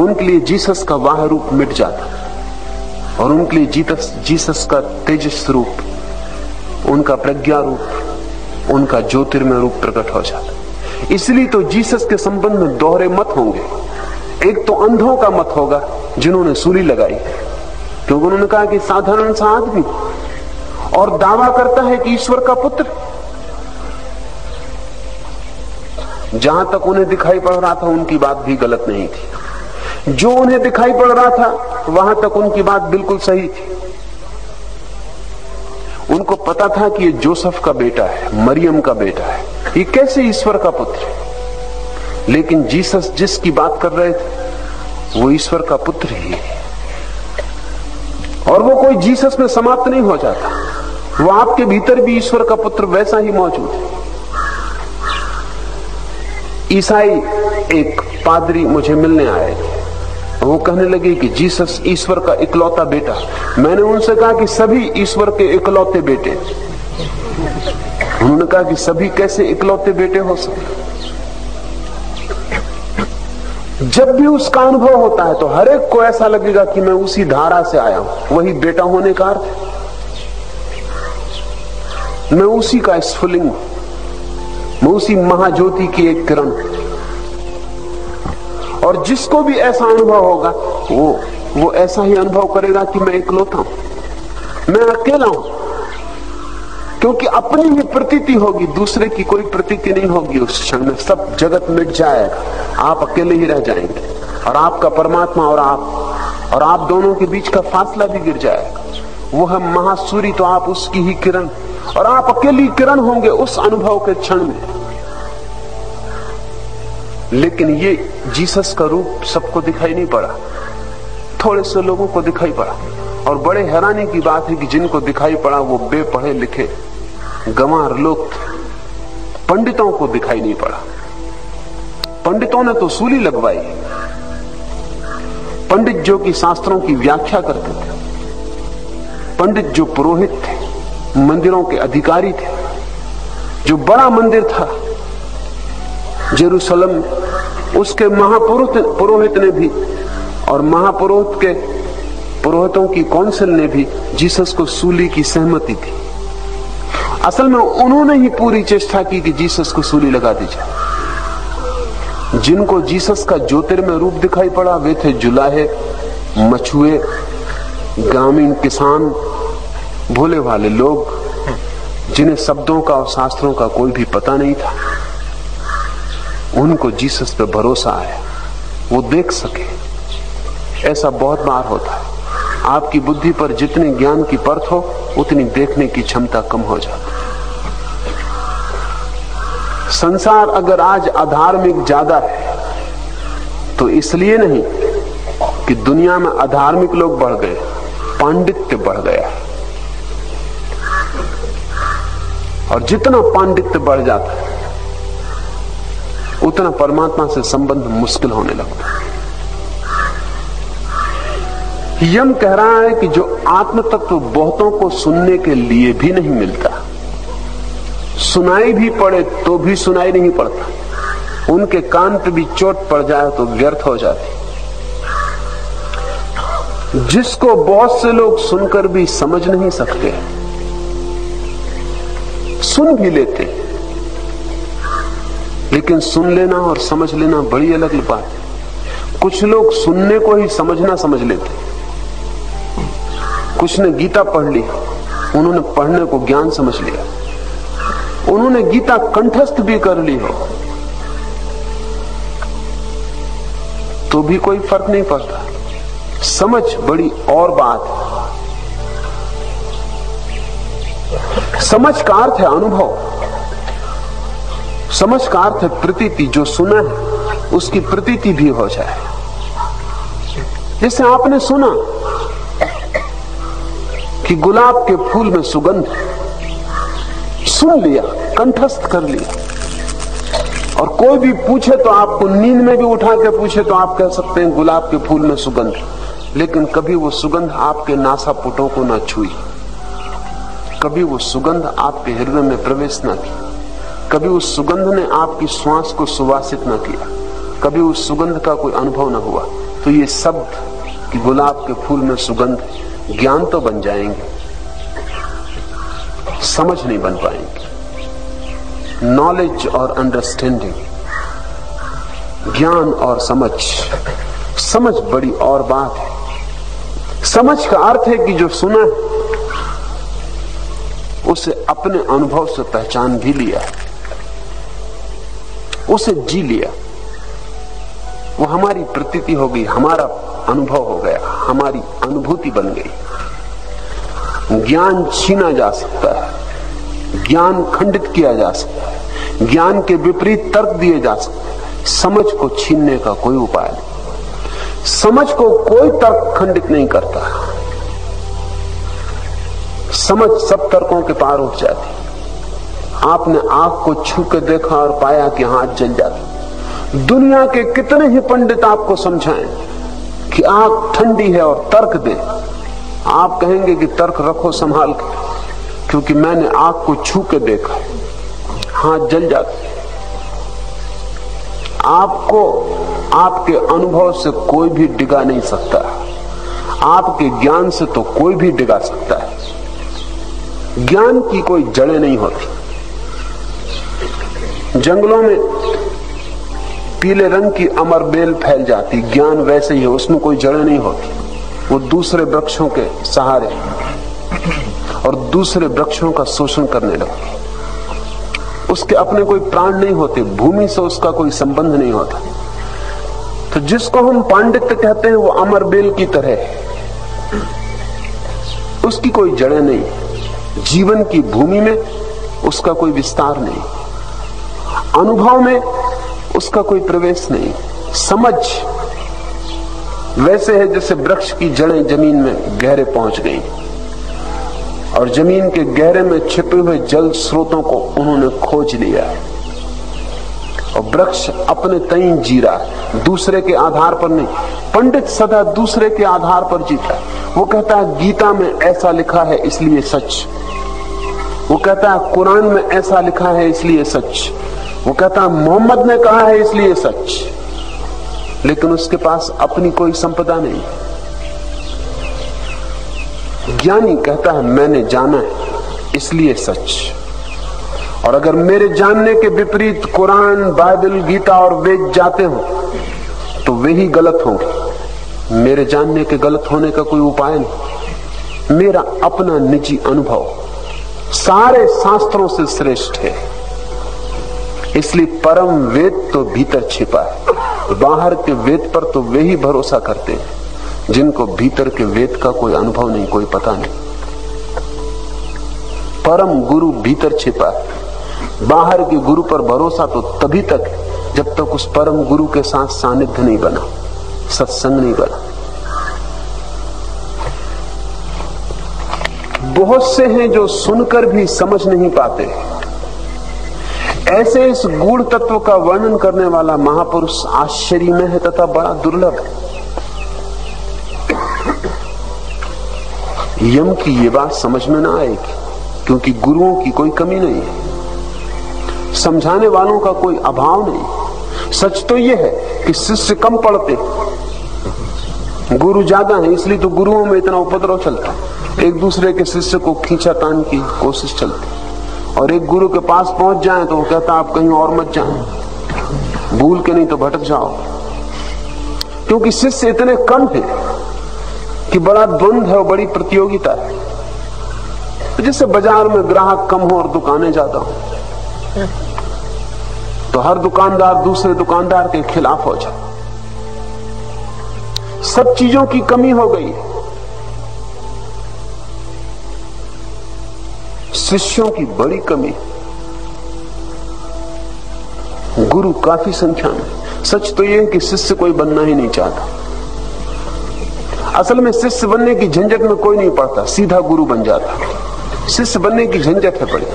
उनके लिए जीसस का वाह रूप मिट जाता और उनके लिए जीसस का तेजस रूप, उनका प्रज्ञा रूप, उनका ज्योतिर्मय रूप प्रकट हो जाता। इसलिए तो जीसस के संबंध में दोहरे मत होंगे। एक तो अंधों का मत होगा जिन्होंने सूली लगाई, क्योंकि उन्होंने कहा कि साधारण सा आदमी और दावा करता है कि ईश्वर का पुत्र। जहां तक उन्हें दिखाई पड़ रहा था उनकी बात भी गलत नहीं थी, जो उन्हें दिखाई पड़ रहा था वहां तक उनकी बात बिल्कुल सही थी। उनको पता था कि ये जोसेफ का बेटा है, मरियम का बेटा है, ये कैसे ईश्वर का पुत्र है। लेकिन जीसस जिसकी बात कर रहे थे वो ईश्वर का पुत्र ही है, और वो कोई जीसस में समाप्त नहीं हो जाता, वो आपके भीतर भी ईश्वर का पुत्र वैसा ही मौजूद है। ईसाई एक पादरी मुझे मिलने आए, वो कहने लगे कि जीसस ईश्वर का इकलौता बेटा। मैंने उनसे कहा कि सभी ईश्वर के इकलौते बेटे। उन्होंने कहा कि सभी कैसे इकलौते बेटे हो सकते। जब भी उसका अनुभव होता है तो हर एक को ऐसा लगेगा कि मैं उसी धारा से आया हूं। वही बेटा होने का अर्थ है, मैं उसी का स्फुलिंग, मैं उसी महाज्योति की एक किरण। और जिसको भी ऐसा अनुभव होगा वो ऐसा ही अनुभव करेगा कि मैं इकलौता हूं, मैं अकेला हूं, क्योंकि अपनी ही प्रतीति होगी, दूसरे की कोई प्रतीति नहीं होगी। उस क्षण में सब जगत मिट जाएगा, आप अकेले ही रह जाएंगे, और आपका परमात्मा और आप दोनों के बीच का फासला भी गिर जाएगा। वो है महासूर्य, तो आप उसकी ही किरण, और आप अकेली किरण होंगे उस अनुभव के क्षण में। लेकिन ये जीसस का रूप सबको दिखाई नहीं पड़ा, थोड़े से लोगों को दिखाई पड़ा। और बड़े हैरानी की बात है कि जिनको दिखाई पड़ा वो बेपढ़े लिखे गंवार लोग थे, पंडितों को दिखाई नहीं पड़ा। पंडितों ने तो सूली लगवाई, पंडित जो कि शास्त्रों की व्याख्या करते थे, पंडित जो पुरोहित थे, मंदिरों के अधिकारी थे। जो बड़ा मंदिर था जेरूसलम, उसके महापुरोहित ने भी, और महापुरोहित के पुरोहितों की काउंसिल ने भी जीसस को सूली की सहमति दी। असल में उन्होंने ही पूरी चेष्टा की कि जीसस को सूली लगा दी जाए। जिनको जीसस का ज्योतिर्मय रूप दिखाई पड़ा वे थे जुलाहे, मछुए, ग्रामीण किसान, भोले भाले लोग, जिन्हें शब्दों का और शास्त्रों का कोई भी पता नहीं था। उनको जीसस पे भरोसा आया, वो देख सके। ऐसा बहुत बार होता है, आपकी बुद्धि पर जितने ज्ञान की परत हो उतनी देखने की क्षमता कम हो जाती। संसार अगर आज अधार्मिक ज्यादा है तो इसलिए नहीं कि दुनिया में अधार्मिक लोग बढ़ गए, पांडित्य बढ़ गया। और जितना पांडित्य बढ़ जाता है उतना परमात्मा से संबंध मुश्किल होने लगता है। यम कह रहा है कि जो आत्म तत्व बहुतों को सुनने के लिए भी नहीं मिलता, सुनाई भी पड़े तो भी सुनाई नहीं पड़ता, उनके कान पे भी चोट पड़ जाए तो व्यर्थ हो जाती, जिसको बहुत से लोग सुनकर भी समझ नहीं सकते, सुन भी लेते, लेकिन सुन लेना और समझ लेना बड़ी अलग बात है। कुछ लोग सुनने को ही समझना समझ लेते। कुछ ने गीता पढ़ ली, उन्होंने पढ़ने को ज्ञान समझ लिया। उन्होंने गीता कंठस्थ भी कर ली हो तो भी कोई फर्क नहीं पड़ता। समझ बड़ी और बात है। समझ का अर्थ है अनुभव, समझ का अर्थ है प्रतीति। जो सुना है उसकी प्रतीति भी हो जाए। जैसे आपने सुना कि गुलाब के फूल में सुगंध, सुन लिया, कंठस्थ कर लिया। और कोई भी पूछे तो आपको, नींद में भी उठा के पूछे तो आप कह सकते हैं गुलाब के फूल में सुगंध, लेकिन कभी वो सुगंध आपके नासापुटों को ना छुई, कभी वो सुगंध आपके हृदय में प्रवेश ना की, कभी उस सुगंध ने आपकी श्वास को सुवासित ना किया, कभी उस सुगंध का कोई अनुभव ना हुआ। तो ये शब्द कि गुलाब के फूल में सुगंध ज्ञान तो बन जाएंगे, समझ नहीं बन पाएंगे। नॉलेज और अंडरस्टैंडिंग, ज्ञान और समझ, समझ बड़ी और बात है। समझ का अर्थ है कि जो सुना उसे अपने अनुभव से पहचान भी लिया, उसे जी लिया, वो हमारी प्रतीति हो गई, हमारा अनुभव हो गया, हमारी अनुभूति बन गई। ज्ञान छीना जा सकता है, ज्ञान खंडित किया जा सकता है, ज्ञान के विपरीत तर्क दिए जा सकते हैं। समझ को छीनने का कोई उपाय नहीं। समझ को कोई तर्क खंडित नहीं करता। समझ सब तर्कों के पार उठ जाती। आपने आंख को छू के देखा और पाया कि हाथ जल जाता। दुनिया के कितने ही पंडित आपको समझाएं कि आंख ठंडी है और तर्क दे, आप कहेंगे कि तर्क रखो संभाल के, क्योंकि मैंने आंख को छू के देखा, हाथ जल जाते। आपको आपके अनुभव से कोई भी डिगा नहीं सकता, आपके ज्ञान से तो कोई भी डिगा सकता है। ज्ञान की कोई जड़ें नहीं होती। जंगलों में पीले रंग की अमर बेल फैल जाती, ज्ञान वैसे ही है, उसमें कोई जड़ें नहीं होती। वो दूसरे वृक्षों के सहारे और दूसरे वृक्षों का शोषण करने लगती। उसके अपने कोई प्राण नहीं होते, भूमि से उसका कोई संबंध नहीं होता। तो जिसको हम पांडित्य कहते हैं वो अमर बेल की तरह है, उसकी कोई जड़ें नहीं, जीवन की भूमि में उसका कोई विस्तार नहीं, अनुभव में उसका कोई प्रवेश नहीं। समझ वैसे है जैसे वृक्ष की जड़ें जमीन में गहरे पहुंच गई और जमीन के गहरे में छिपे हुए जल स्रोतों को उन्होंने खोज लिया है और वृक्ष अपने तई जी रहा है, दूसरे के आधार पर नहीं। पंडित सदा दूसरे के आधार पर जीता है। वो कहता है गीता में ऐसा लिखा है इसलिए सच, वो कहता है कुरान में ऐसा लिखा है इसलिए सच, वो कहता है मोहम्मद ने कहा है इसलिए सच, लेकिन उसके पास अपनी कोई संपदा नहीं। ज्ञानी कहता है मैंने जाना है इसलिए सच, और अगर मेरे जानने के विपरीत कुरान, बाइबल, गीता और वेद जाते हो तो वे ही गलत होंगे। मेरे जानने के गलत होने का कोई उपाय नहीं। मेरा अपना निजी अनुभव सारे शास्त्रों से श्रेष्ठ है। इसलिए परम वेद तो भीतर छिपा है, बाहर के वेद पर तो वे ही भरोसा करते हैं जिनको भीतर के वेद का कोई अनुभव नहीं, कोई पता नहीं। परम गुरु भीतर छिपा है, बाहर के गुरु पर भरोसा तो तभी तक है जब तक उस परम गुरु के साथ सानिध्य नहीं बना, सत्संग नहीं बना। बहुत से हैं जो सुनकर भी समझ नहीं पाते। ऐसे इस गूढ़ तत्व का वर्णन करने वाला महापुरुष आश्चर्य में है तथा बड़ा दुर्लभ है। यम की ये बात समझ में ना आएगी, क्योंकि गुरुओं की कोई कमी नहीं है, समझाने वालों का कोई अभाव नहीं। सच तो यह है कि शिष्य कम पढ़ते, गुरु ज्यादा है, इसलिए तो गुरुओं में इतना उपद्रव चलता है, एक दूसरे के शिष्य को खींचातान की कोशिश चलती। और एक गुरु के पास पहुंच जाएं तो वो कहता आप कहीं और मत जाएं, भूल के नहीं तो भटक जाओ। क्योंकि शिष्य इतने कम है कि बड़ा द्वंद्व है और बड़ी प्रतियोगिता है। जैसे बाजार में ग्राहक कम हो और दुकानें ज्यादा हो तो हर दुकानदार दूसरे दुकानदार के खिलाफ हो जाए। सब चीजों की कमी हो गई, शिष्यों की बड़ी कमी। गुरु काफी संख्या में। सच तो यह है कि शिष्य कोई बनना ही नहीं चाहता। असल में शिष्य बनने की झंझट में कोई नहीं पड़ता, सीधा गुरु बन जाता। शिष्य बनने की झंझट है बड़ी।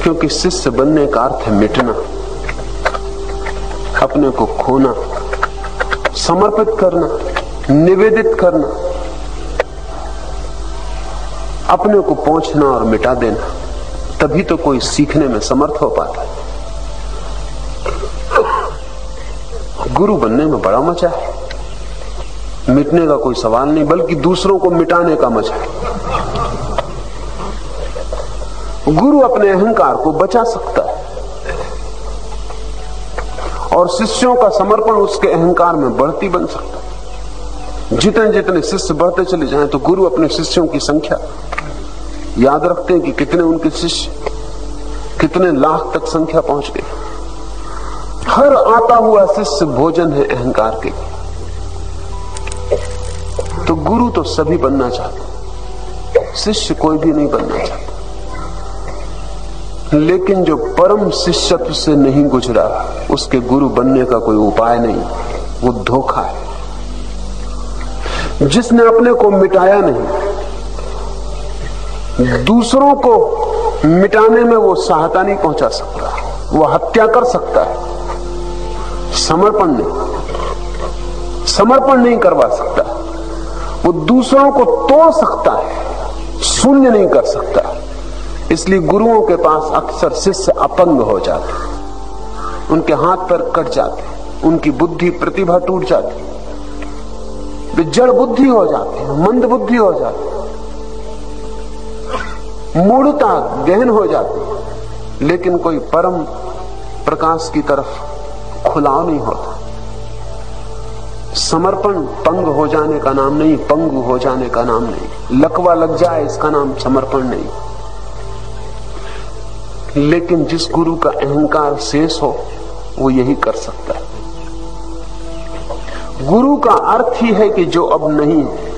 क्योंकि शिष्य बनने का अर्थ है मिटना, अपने को खोना, समर्पित करना, निवेदित करना, अपने को पहुंचना और मिटा देना। तभी तो कोई सीखने में समर्थ हो पाता है। गुरु बनने में बड़ा मजा है, मिटने का कोई सवाल नहीं, बल्कि दूसरों को मिटाने का मजा है। गुरु अपने अहंकार को बचा सकता है और शिष्यों का समर्पण उसके अहंकार में बढ़ती बन सकता है। जितने जितने शिष्य बढ़ते चले जाएं तो गुरु अपने शिष्यों की संख्या याद रखते हैं कि कितने उनके शिष्य, कितने लाख तक संख्या पहुंच गई। हर आता हुआ शिष्य भोजन है अहंकार के। तो गुरु तो सभी बनना चाहते, शिष्य कोई भी नहीं बनना चाहता। लेकिन जो परम शिष्यत्व से नहीं गुजरा उसके गुरु बनने का कोई उपाय नहीं, वो धोखा है। जिसने अपने को मिटाया नहीं, दूसरों को मिटाने में वो सहायता नहीं पहुंचा सकता, वो हत्या कर सकता है, समर्पण नहीं करवा सकता। वो दूसरों को तोड़ सकता है, शून्य नहीं कर सकता। इसलिए गुरुओं के पास अक्सर शिष्य अपंग हो जाते, उनके हाथ पैर कट जाते, उनकी बुद्धि प्रतिभा टूट जाती, वे जड़ बुद्धि हो जाते हैं, मंद बुद्धि हो जाते, मूढ़ता गहन हो जाती, लेकिन कोई परम प्रकाश की तरफ खुलाव नहीं होता। समर्पण पंग हो जाने का नाम नहीं, पंगु हो जाने का नाम नहीं, लकवा लग जाए इसका नाम समर्पण नहीं। लेकिन जिस गुरु का अहंकार शेष हो वो यही कर सकता है। गुरु का अर्थ ही है कि जो अब नहीं है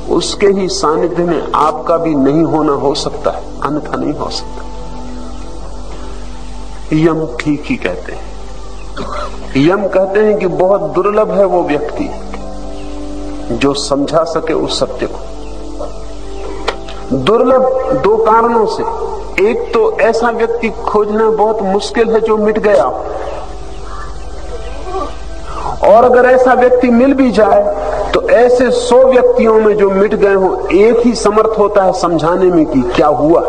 उसके ही सानिध्य में आपका भी नहीं होना हो सकता है, अन्यथा नहीं हो सकता। यम ठीक ही कहते हैं। यम कहते हैं कि बहुत दुर्लभ है वो व्यक्ति जो समझा सके उस सत्य को। दुर्लभ दो कारणों से। एक तो ऐसा व्यक्ति खोजना बहुत मुश्किल है जो मिट गया, और अगर ऐसा व्यक्ति मिल भी जाए तो ऐसे 100 व्यक्तियों में जो मिट गए हो एक ही समर्थ होता है समझाने में कि क्या हुआ।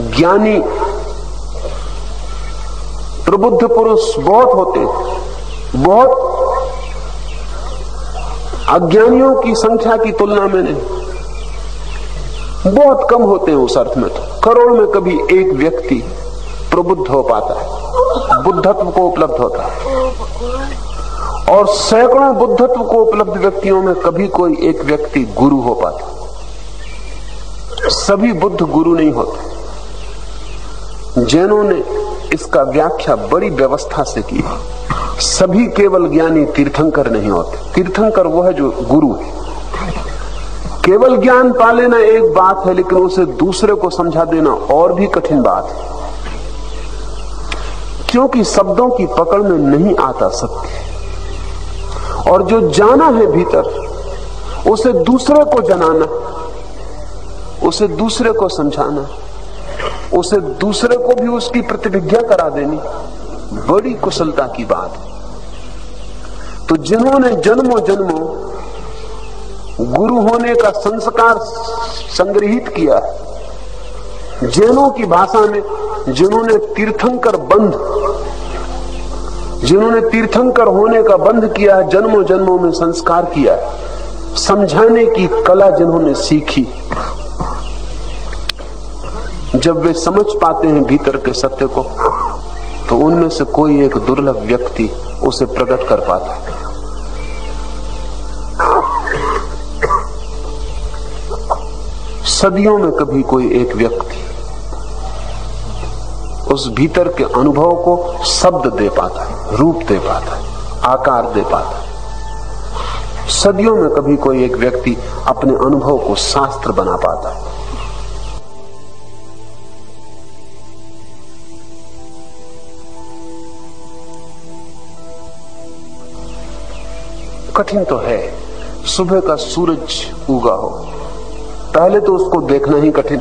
ज्ञानी प्रबुद्ध पुरुष बहुत होते हैं, बहुत अज्ञानियों की संख्या की तुलना में नहीं, बहुत कम होते हैं उस अर्थ में। तो करोड़ में कभी एक व्यक्ति प्रबुद्ध हो पाता है, बुद्धत्व को उपलब्ध होता है, और सैकड़ों बुद्धत्व को उपलब्ध व्यक्तियों में कभी कोई एक व्यक्ति गुरु हो पाता। सभी बुद्ध गुरु नहीं होते। जैनों ने इसका व्याख्या बड़ी व्यवस्था से की। सभी केवल ज्ञानी तीर्थंकर नहीं होते। तीर्थंकर वो है जो गुरु है। केवल ज्ञान पा लेना एक बात है, लेकिन उसे दूसरे को समझा देना और भी कठिन बात है, क्योंकि शब्दों की पकड़ में नहीं आता सत्य। और जो जाना है भीतर उसे दूसरे को जनाना, उसे दूसरे को समझाना, उसे दूसरे को भी उसकी प्रतिभिज्ञा करा देनी बड़ी कुशलता की बात है। तो जिन्होंने जन्मों जन्मों गुरु होने का संस्कार संग्रहित किया, जैनों की भाषा में जिन्होंने तीर्थंकर बंध, जिन्होंने तीर्थंकर होने का बंध किया, जन्मों जन्मों में संस्कार किया है, समझाने की कला जिन्होंने सीखी, जब वे समझ पाते हैं भीतर के सत्य को, तो उनमें से कोई एक दुर्लभ व्यक्ति उसे प्रकट कर पाता है। सदियों में कभी कोई एक व्यक्ति उस भीतर के अनुभव को शब्द दे पाता है, रूप दे पाता है, आकार दे पाता है। सदियों में कभी कोई एक व्यक्ति अपने अनुभव को शास्त्र बना पाता है। कठिन तो है। सुबह का सूरज उगा हो, पहले तो उसको देखना ही कठिन,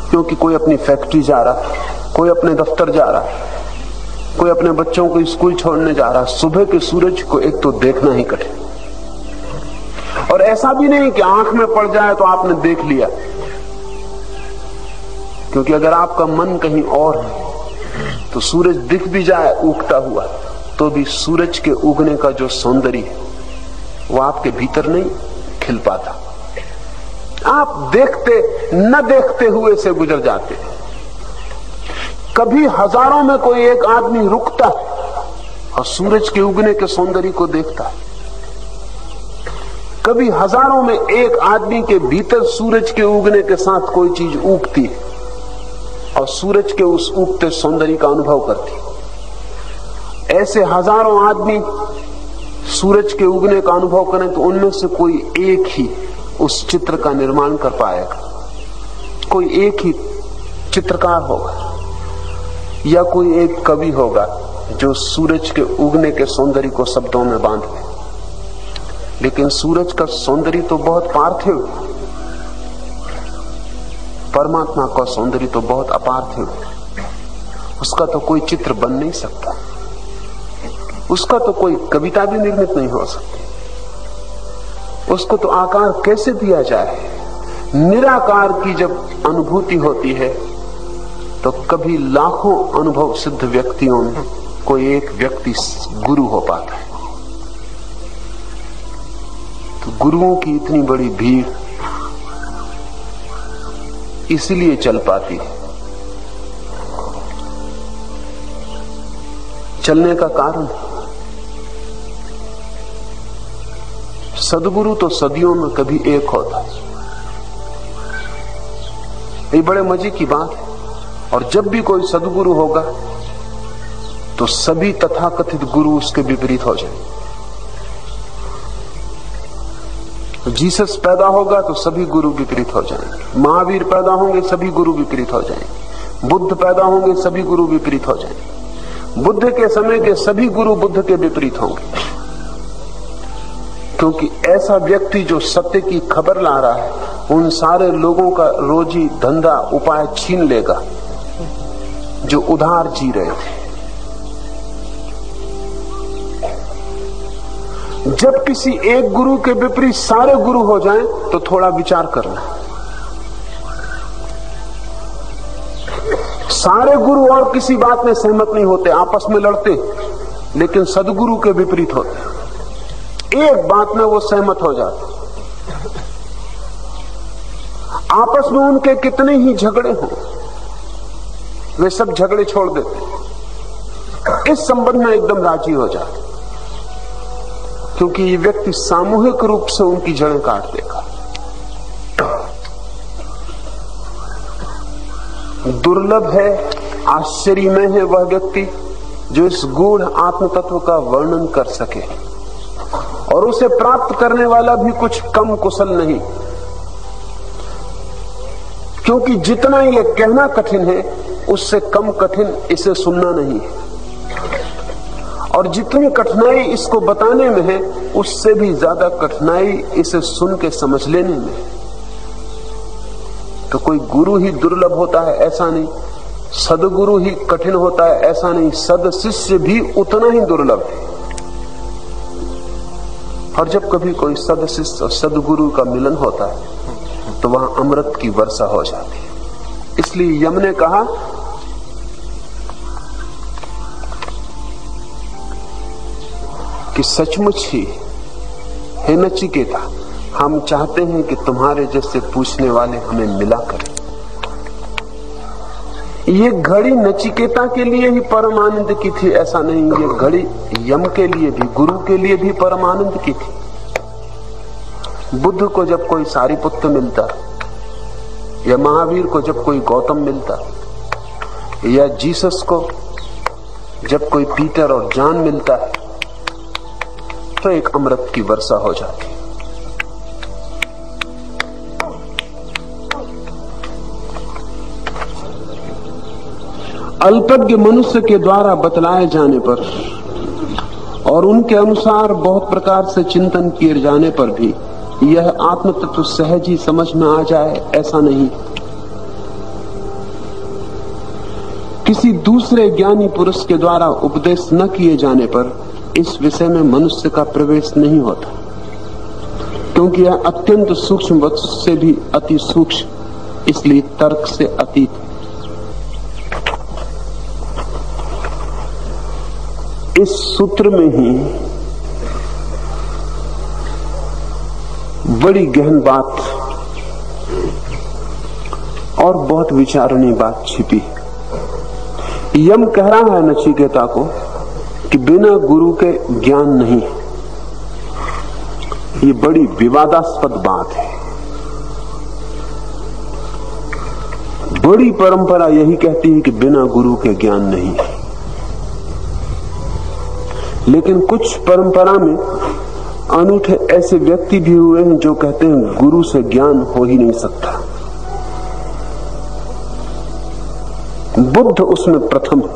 क्योंकि कोई अपनी फैक्ट्री जा रहा, कोई अपने दफ्तर जा रहा, कोई अपने बच्चों को स्कूल छोड़ने जा रहा। सुबह के सूरज को एक तो देखना ही कठिन, और ऐसा भी नहीं कि आंख में पड़ जाए तो आपने देख लिया, क्योंकि अगर आपका मन कहीं और है तो सूरज दिख भी जाए उगता हुआ, तो भी सूरज के उगने का जो सौंदर्य है वो आपके भीतर नहीं खिल पाता। आप देखते न देखते हुए से गुजर जाते। कभी हजारों में कोई एक आदमी रुकता और सूरज के उगने के सौंदर्य को देखता। कभी हजारों में एक आदमी के भीतर सूरज के उगने के साथ कोई चीज उगती है और सूरज के उस उगते सौंदर्य का अनुभव करती। ऐसे हजारों आदमी सूरज के उगने का अनुभव करें तो उनमें से कोई एक ही उस चित्र का निर्माण कर पाएगा। कोई एक ही चित्रकार होगा या कोई एक कवि होगा जो सूरज के उगने के सौंदर्य को शब्दों में बांध दे। लेकिन सूरज का सौंदर्य तो बहुत पार्थिव, परमात्मा का सौंदर्य तो बहुत अपार्थिव। उसका तो कोई चित्र बन नहीं सकता, उसका तो कोई कविता भी निर्मित नहीं हो सकती। उसको तो आकार कैसे दिया जाए। निराकार की जब अनुभूति होती है तो कभी लाखों अनुभव सिद्ध व्यक्तियों में कोई एक व्यक्ति गुरु हो पाता है। तो गुरुओं की इतनी बड़ी भीड़ इसलिए चल पाती है। चलने का कारण सदगुरु तो सदियों में कभी एक होता है। ये बड़े मजे की बात है। और जब भी कोई सदगुरु होगा तो सभी तथाकथित गुरु उसके विपरीत हो जाएंगे। जीसस पैदा होगा तो सभी गुरु विपरीत हो जाएंगे। महावीर पैदा होंगे, सभी गुरु विपरीत हो जाएंगे। बुद्ध पैदा होंगे, सभी गुरु विपरीत हो जाएंगे। बुद्ध के समय के सभी गुरु बुद्ध के विपरीत होंगे, क्योंकि ऐसा व्यक्ति जो सत्य की खबर ला रहा है उन सारे लोगों का रोजी धंधा उपाय छीन लेगा जो उधार जी रहे थे। जब किसी एक गुरु के विपरीत सारे गुरु हो जाएं तो थोड़ा विचार करना। सारे गुरु और किसी बात में सहमत नहीं होते, आपस में लड़ते, लेकिन सदगुरु के विपरीत होते। एक बात में वो सहमत हो जाते। आपस में उनके कितने ही झगड़े हों, वे सब झगड़े छोड़ देते, इस संबंध में एकदम राजी हो जाते, क्योंकि ये व्यक्ति सामूहिक रूप से उनकी जड़ें काट देगा। दुर्लभ है, आश्चर्यमय है वह व्यक्ति जो इस गूढ़ आत्म तत्व का वर्णन कर सके, और उसे प्राप्त करने वाला भी कुछ कम कुशल नहीं, क्योंकि जितना ये कहना कठिन है उससे कम कठिन इसे सुनना नहीं है, और जितनी कठिनाई इसको बताने में है उससे भी ज्यादा कठिनाई इसे सुन के समझ लेने में है। तो कोई गुरु ही दुर्लभ होता है ऐसा नहीं, सदगुरु ही कठिन होता है ऐसा नहीं, सद शिष्य भी उतना ही दुर्लभ है। और जब कभी कोई सद शिष्य और सदगुरु का मिलन होता है तो वहां अमृत की वर्षा हो जाती है। इसलिए यम ने कहा कि सचमुच ही हे नचिकेता, हम चाहते हैं कि तुम्हारे जैसे पूछने वाले हमें मिला करें। ये घड़ी नचिकेता के लिए ही परम आनंद की थी ऐसा नहीं, ये घड़ी यम के लिए भी, गुरु के लिए भी परम आनंद की थी। बुद्ध को जब कोई सारिपुत्र मिलता, या महावीर को जब कोई गौतम मिलता, या जीसस को जब कोई पीटर और जॉन मिलता है, तो एक अमृत की वर्षा हो जाती। अल्पज्ञ मनुष्य के द्वारा बतलाए जाने पर और उनके अनुसार बहुत प्रकार से चिंतन किए जाने पर भी यह आत्म तत्व सहज ही समझ में आ जाए ऐसा नहीं। किसी दूसरे ज्ञानी पुरुष के द्वारा उपदेश न किए जाने पर इस विषय में मनुष्य का प्रवेश नहीं होता, क्योंकि यह अत्यंत सूक्ष्म वस्तु से भी अति सूक्ष्म, इसलिए तर्क से अतीत। इस सूत्र में ही बड़ी गहन बात और बहुत विचारणीय बात छिपी है। यम कह रहा है नचिकेता को कि बिना गुरु के ज्ञान नहीं। ये बड़ी विवादास्पद बात है। बड़ी परंपरा यही कहती है कि बिना गुरु के ज्ञान नहीं, लेकिन कुछ परंपरा में अनूठे ऐसे व्यक्ति भी हुए हैं जो कहते हैं गुरु से ज्ञान हो ही नहीं सकता। बुद्ध उसमें प्रथम है,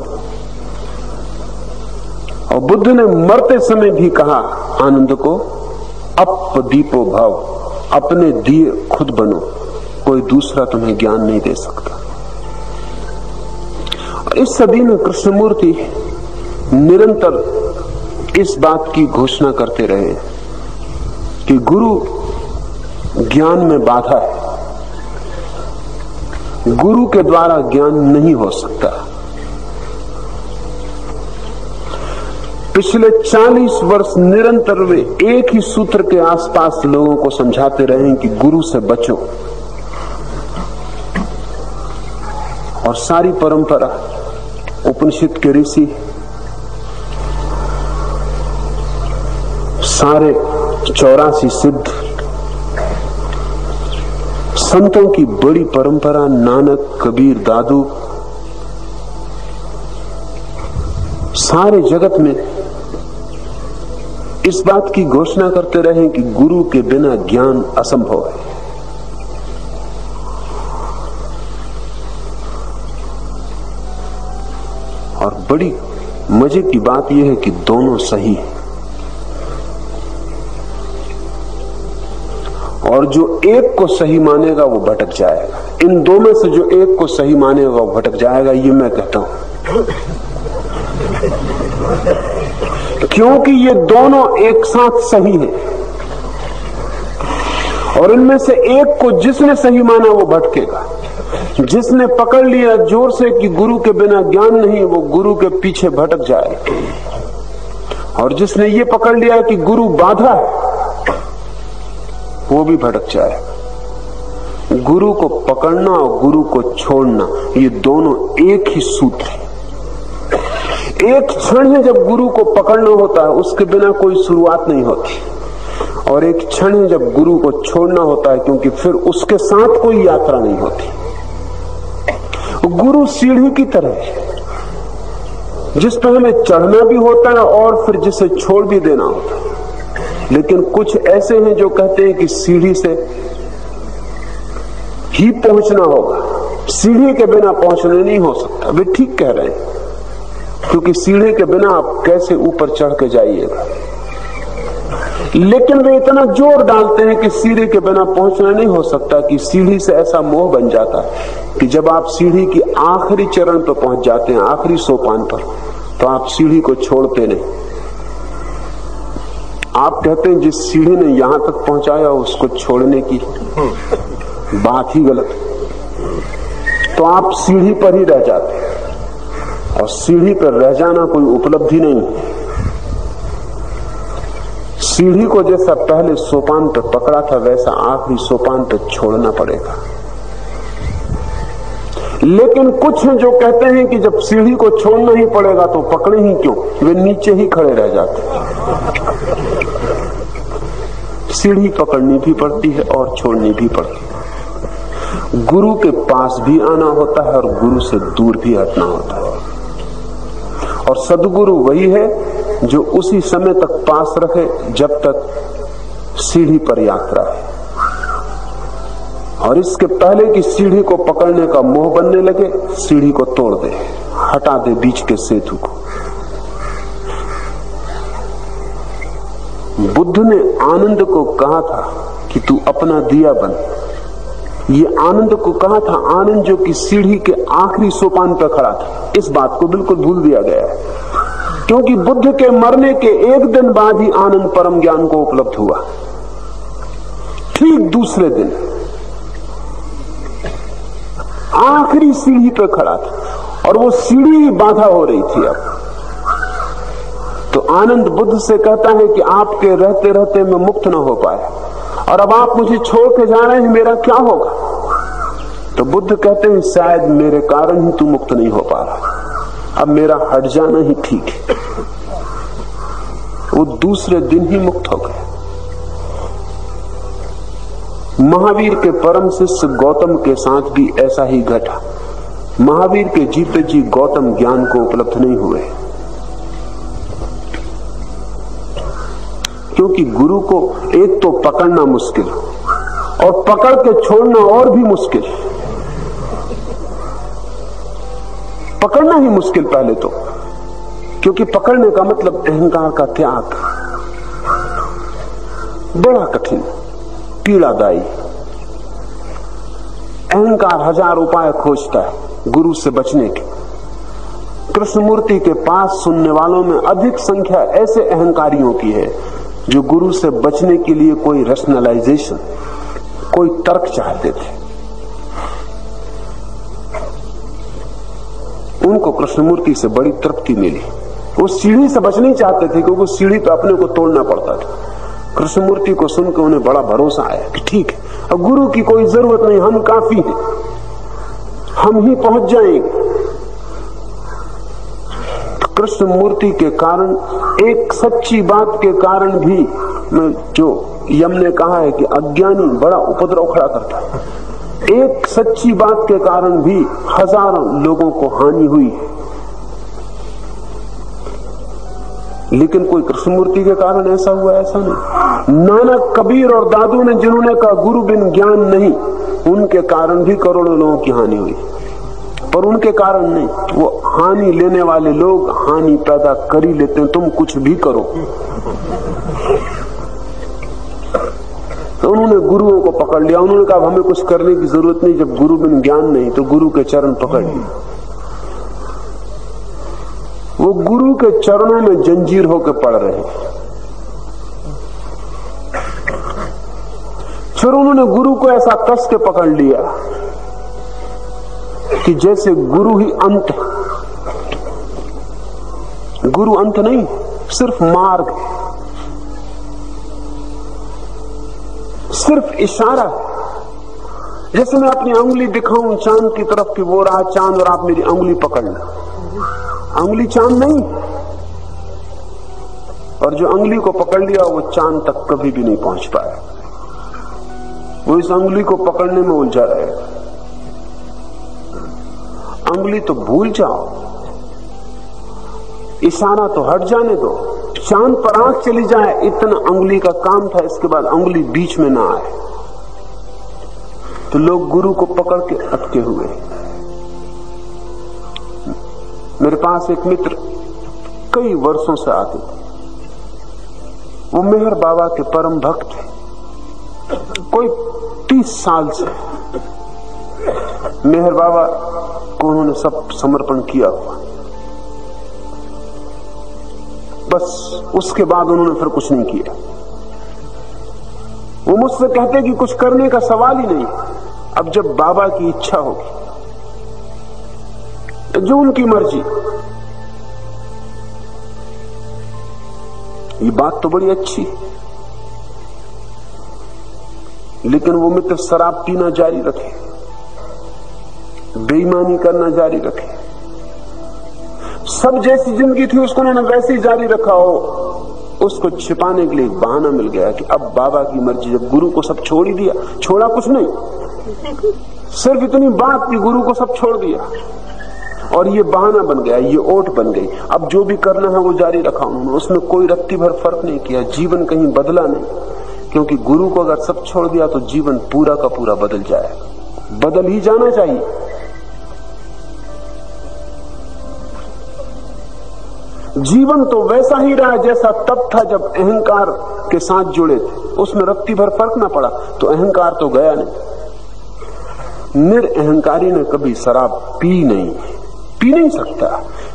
और बुद्ध ने मरते समय भी कहा आनंद को, अपदीपो भाव, अपने दिए खुद बनो, कोई दूसरा तुम्हें ज्ञान नहीं दे सकता। और इस सदी में कृष्णमूर्ति निरंतर इस बात की घोषणा करते रहे कि गुरु ज्ञान में बाधा है, गुरु के द्वारा ज्ञान नहीं हो सकता। पिछले 40 वर्ष निरंतर वे एक ही सूत्र के आसपास लोगों को समझाते रहे कि गुरु से बचो, और सारी परंपरा, उपनिषद के ऋषि, सारे 84 सिद्ध, संतों की बड़ी परंपरा, नानक, कबीर, दादू, सारे जगत में इस बात की घोषणा करते रहे कि गुरु के बिना ज्ञान असंभव है। और बड़ी मजे की बात यह है कि दोनों सही है, और जो एक को सही मानेगा वो भटक जाएगा। इन दो में से जो एक को सही मानेगा वो भटक जाएगा, ये मैं कहता हूं, क्योंकि ये दोनों एक साथ सही हैं, और इनमें से एक को जिसने सही माना वो भटकेगा। जिसने पकड़ लिया जोर से कि गुरु के बिना ज्ञान नहीं, वो गुरु के पीछे भटक जाएगा, और जिसने ये पकड़ लिया कि गुरु बाधा है, वो भी भटक जाएगा। गुरु को पकड़ना और गुरु को छोड़ना, ये दोनों एक ही सूत्र है। एक क्षण है जब गुरु को पकड़ना होता है, उसके बिना कोई शुरुआत नहीं होती, और एक क्षण है जब गुरु को छोड़ना होता है, क्योंकि फिर उसके साथ कोई यात्रा नहीं होती। गुरु सीढ़ी की तरह है, जिस पर हमें चढ़ना भी होता है और फिर जिसे छोड़ भी देना होता है। लेकिन कुछ ऐसे हैं जो कहते हैं कि सीढ़ी से ही पहुंचना होगा, सीढ़ी के बिना पहुंचना नहीं हो सकता। वे ठीक कह रहे हैं, क्योंकि सीढ़ी के बिना आप कैसे ऊपर चढ़ के जाइएगा। लेकिन वे इतना जोर डालते हैं कि सीढ़ी के बिना पहुंचना नहीं हो सकता, कि सीढ़ी से ऐसा मोह बन जाता है कि जब आप सीढ़ी की आखिरी चरण पर पहुंच जाते हैं, आखिरी सोपान पर, तो आप सीढ़ी को छोड़ते नहीं। आप कहते हैं जिस सीढ़ी ने यहां तक पहुंचाया उसको छोड़ने की बात ही गलत, तो आप सीढ़ी पर ही रह जाते हैं, और सीढ़ी पर रह जाना कोई उपलब्धि नहीं है। सीढ़ी को जैसा पहले सोपान पे पकड़ा था वैसा आखिरी सोपान पे छोड़ना पड़ेगा। लेकिन कुछ हैं जो कहते हैं कि जब सीढ़ी को छोड़ना ही पड़ेगा तो पकड़े ही क्यों, वे नीचे ही खड़े रह जाते हैं। सीढ़ी पकड़नी भी पड़ती है और छोड़नी भी पड़ती है। गुरु के पास भी आना होता है और गुरु से दूर भी हटना होता है। और सद्गुरु वही है जो उसी समय तक पास रखे जब तक सीढ़ी पर यात्रा है, और इसके पहले कि सीढ़ी को पकड़ने का मोह बनने लगे, सीढ़ी को तोड़ दे, हटा दे बीच के सेतु को। बुद्ध ने आनंद को कहा था कि तू अपना दिया बन। ये आनंद को कहा था, आनंद जो कि सीढ़ी के आखिरी सोपान पर खड़ा था। इस बात को बिल्कुल भूल दिया गया है, क्योंकि बुद्ध के मरने के एक दिन बाद ही आनंद परम ज्ञान को उपलब्ध हुआ। ठीक दूसरे दिन आखिरी सीढ़ी पर खड़ा था, और वो सीढ़ी बाधा हो रही थी। अब तो आनंद बुद्ध से कहता है कि आपके रहते रहते मैं मुक्त न हो पाया, और अब आप मुझे छोड़ के जा रहे हैं, मेरा क्या होगा? तो बुद्ध कहते हैं शायद मेरे कारण ही तू मुक्त नहीं हो पा रहा, अब मेरा हट जाना ही ठीक है। वो दूसरे दिन ही मुक्त हो गए। महावीर के परम शिष्य गौतम के साथ भी ऐसा ही घटा। महावीर के जीते जी गौतम ज्ञान को उपलब्ध नहीं हुए, क्योंकि गुरु को एक तो पकड़ना मुश्किल और पकड़ के छोड़ना और भी मुश्किल। पकड़ना ही मुश्किल पहले तो, क्योंकि पकड़ने का मतलब अहंकार का त्याग, बड़ा कठिन, पीड़ादायी। अहंकार हजार उपाय खोजता है गुरु से बचने के। कृष्णमूर्ति के पास सुनने वालों में अधिक संख्या ऐसे अहंकारियों की है जो गुरु से बचने के लिए कोई रैशनलाइजेशन, कोई तर्क चाहते थे। उनको कृष्णमूर्ति से बड़ी तृप्ति मिली। वो सीढ़ी से बचना ही चाहते थे, क्योंकि सीढ़ी पे अपने को तोड़ना पड़ता था। कृष्णमूर्ति को सुनकर उन्हें बड़ा भरोसा आया कि ठीक है, अब गुरु की कोई जरूरत नहीं, हम काफी हैं, हम ही पहुंच जाएंगे। कृष्णमूर्ति के कारण, एक सच्ची बात के कारण भी, जो यम ने कहा है कि अज्ञानी बड़ा उपद्रव खड़ा करता है, एक सच्ची बात के कारण भी हजारों लोगों को हानि हुई, लेकिन कोई कृष्णमूर्ति के कारण ऐसा हुआ, ऐसा नहीं। नानक, कबीर और दादू ने जिन्होंने कहा गुरु बिन ज्ञान नहीं, उनके कारण भी करोड़ों लोगों की हानि हुई, पर उनके कारण नहीं। वो हानि लेने वाले लोग हानि पैदा कर ही लेते हैं, तुम कुछ भी करो। तो उन्होंने गुरुओं को पकड़ लिया, उन्होंने कहा हमें कुछ करने की जरूरत नहीं, जब गुरु बिन ज्ञान नहीं तो गुरु के चरण पकड़ लिए। वो गुरु के चरणों में जंजीर होकर पड़ रहे। फिर उन्होंने गुरु को ऐसा कस के पकड़ लिया कि जैसे गुरु ही अंत है। गुरु अंत नहीं, सिर्फ मार्ग, सिर्फ इशारा। जैसे मैं अपनी उंगली दिखाऊं चांद की तरफ कि वो रहा चांद और आप मेरी उंगली पकड़ना, उंगली चांद नहीं, और जो उंगली को पकड़ लिया वो चांद तक कभी भी नहीं पहुंच पाया। वो इस उंगली को पकड़ने में उलझा रहेगा। उंगली तो भूल जाओ, इशारा तो हट जाने दो, चांद पर आंख चली जाए, इतना उंगली का काम था। इसके बाद उंगली बीच में ना आए तो लोग गुरु को पकड़ के अटके हुए। मेरे पास एक मित्र कई वर्षों से आते थे, वो मेहर बाबा के परम भक्त थे। कोई 30 साल से मेहर बाबा को उन्होंने सब समर्पण किया हुआ, बस उसके बाद उन्होंने फिर कुछ नहीं किया। वो मुझसे कहते कि कुछ करने का सवाल ही नहीं, अब जब बाबा की इच्छा होगी, जो उनकी मर्जी। ये बात तो बड़ी अच्छी, लेकिन वो मित्र शराब पीना जारी रखे, बेईमानी करना जारी रखे। सब जैसी जिंदगी थी उसको उन्होंने वैसे ही जारी रखा हो। उसको छिपाने के लिए एक बहाना मिल गया कि अब बाबा की मर्जी। जब गुरु को सब छोड़ ही दिया, छोड़ा कुछ नहीं, सिर्फ इतनी बात कि गुरु को सब छोड़ दिया, और ये बहाना बन गया, ये ओट बन गई। अब जो भी करना है वो जारी रखा उन्होंने, उसमें कोई रत्ती भर फर्क नहीं किया, जीवन कहीं बदला नहीं। क्योंकि गुरु को अगर सब छोड़ दिया तो जीवन पूरा का पूरा बदल जाएगा, बदल ही जाना चाहिए। जीवन तो वैसा ही रहा जैसा तब था जब अहंकार के साथ जुड़े थे, उसमें रत्ती भर फर्क ना पड़ा, तो अहंकार तो गया नहीं। निरअहंकारी ने कभी शराब पी नहीं सकता,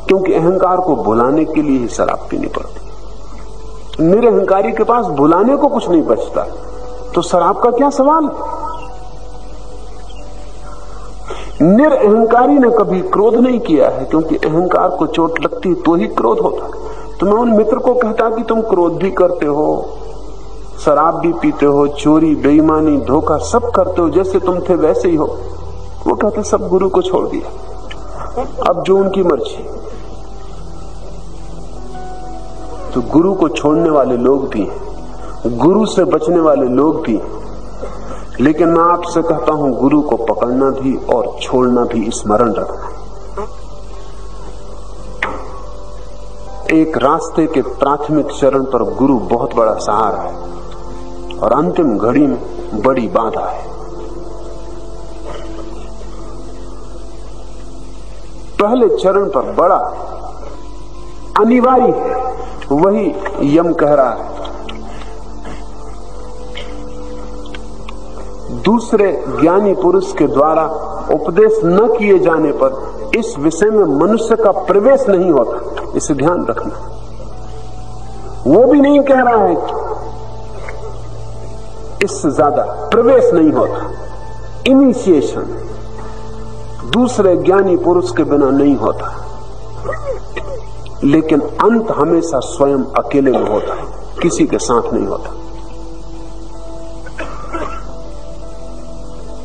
क्योंकि अहंकार को भुलाने के लिए ही शराब पीनी पड़ती। निरअहंकारी के पास भुलाने को कुछ नहीं बचता, तो शराब का क्या सवाल। निरअहंकारी ने कभी क्रोध नहीं किया है, क्योंकि अहंकार को चोट लगती तो ही क्रोध होता। तो मैं उन मित्र को कहता कि तुम क्रोध भी करते हो, शराब भी पीते हो, चोरी, बेईमानी, धोखा सब करते हो, जैसे तुम थे वैसे ही हो। वो कहते सब गुरु को छोड़ दिया, अब जो उनकी मर्जी। तो गुरु को छोड़ने वाले लोग भी हैं, गुरु से बचने वाले लोग भी हैं, लेकिन मैं आपसे कहता हूं गुरु को पकड़ना भी और छोड़ना भी स्मरण रखना। एक रास्ते के प्राथमिक चरण पर गुरु बहुत बड़ा सहारा है, और अंतिम घड़ी में बड़ी बाधा है। पहले चरण पर बड़ा अनिवार्य है, वही यम कह रहा है। दूसरे ज्ञानी पुरुष के द्वारा उपदेश न किए जाने पर इस विषय में मनुष्य का प्रवेश नहीं होता, इसे ध्यान रखना। वो भी नहीं कह रहा है कि इससे ज्यादा प्रवेश नहीं होता। इनिशिएशन दूसरे ज्ञानी पुरुष के बिना नहीं होता, लेकिन अंत हमेशा स्वयं अकेले में होता है, किसी के साथ नहीं होता।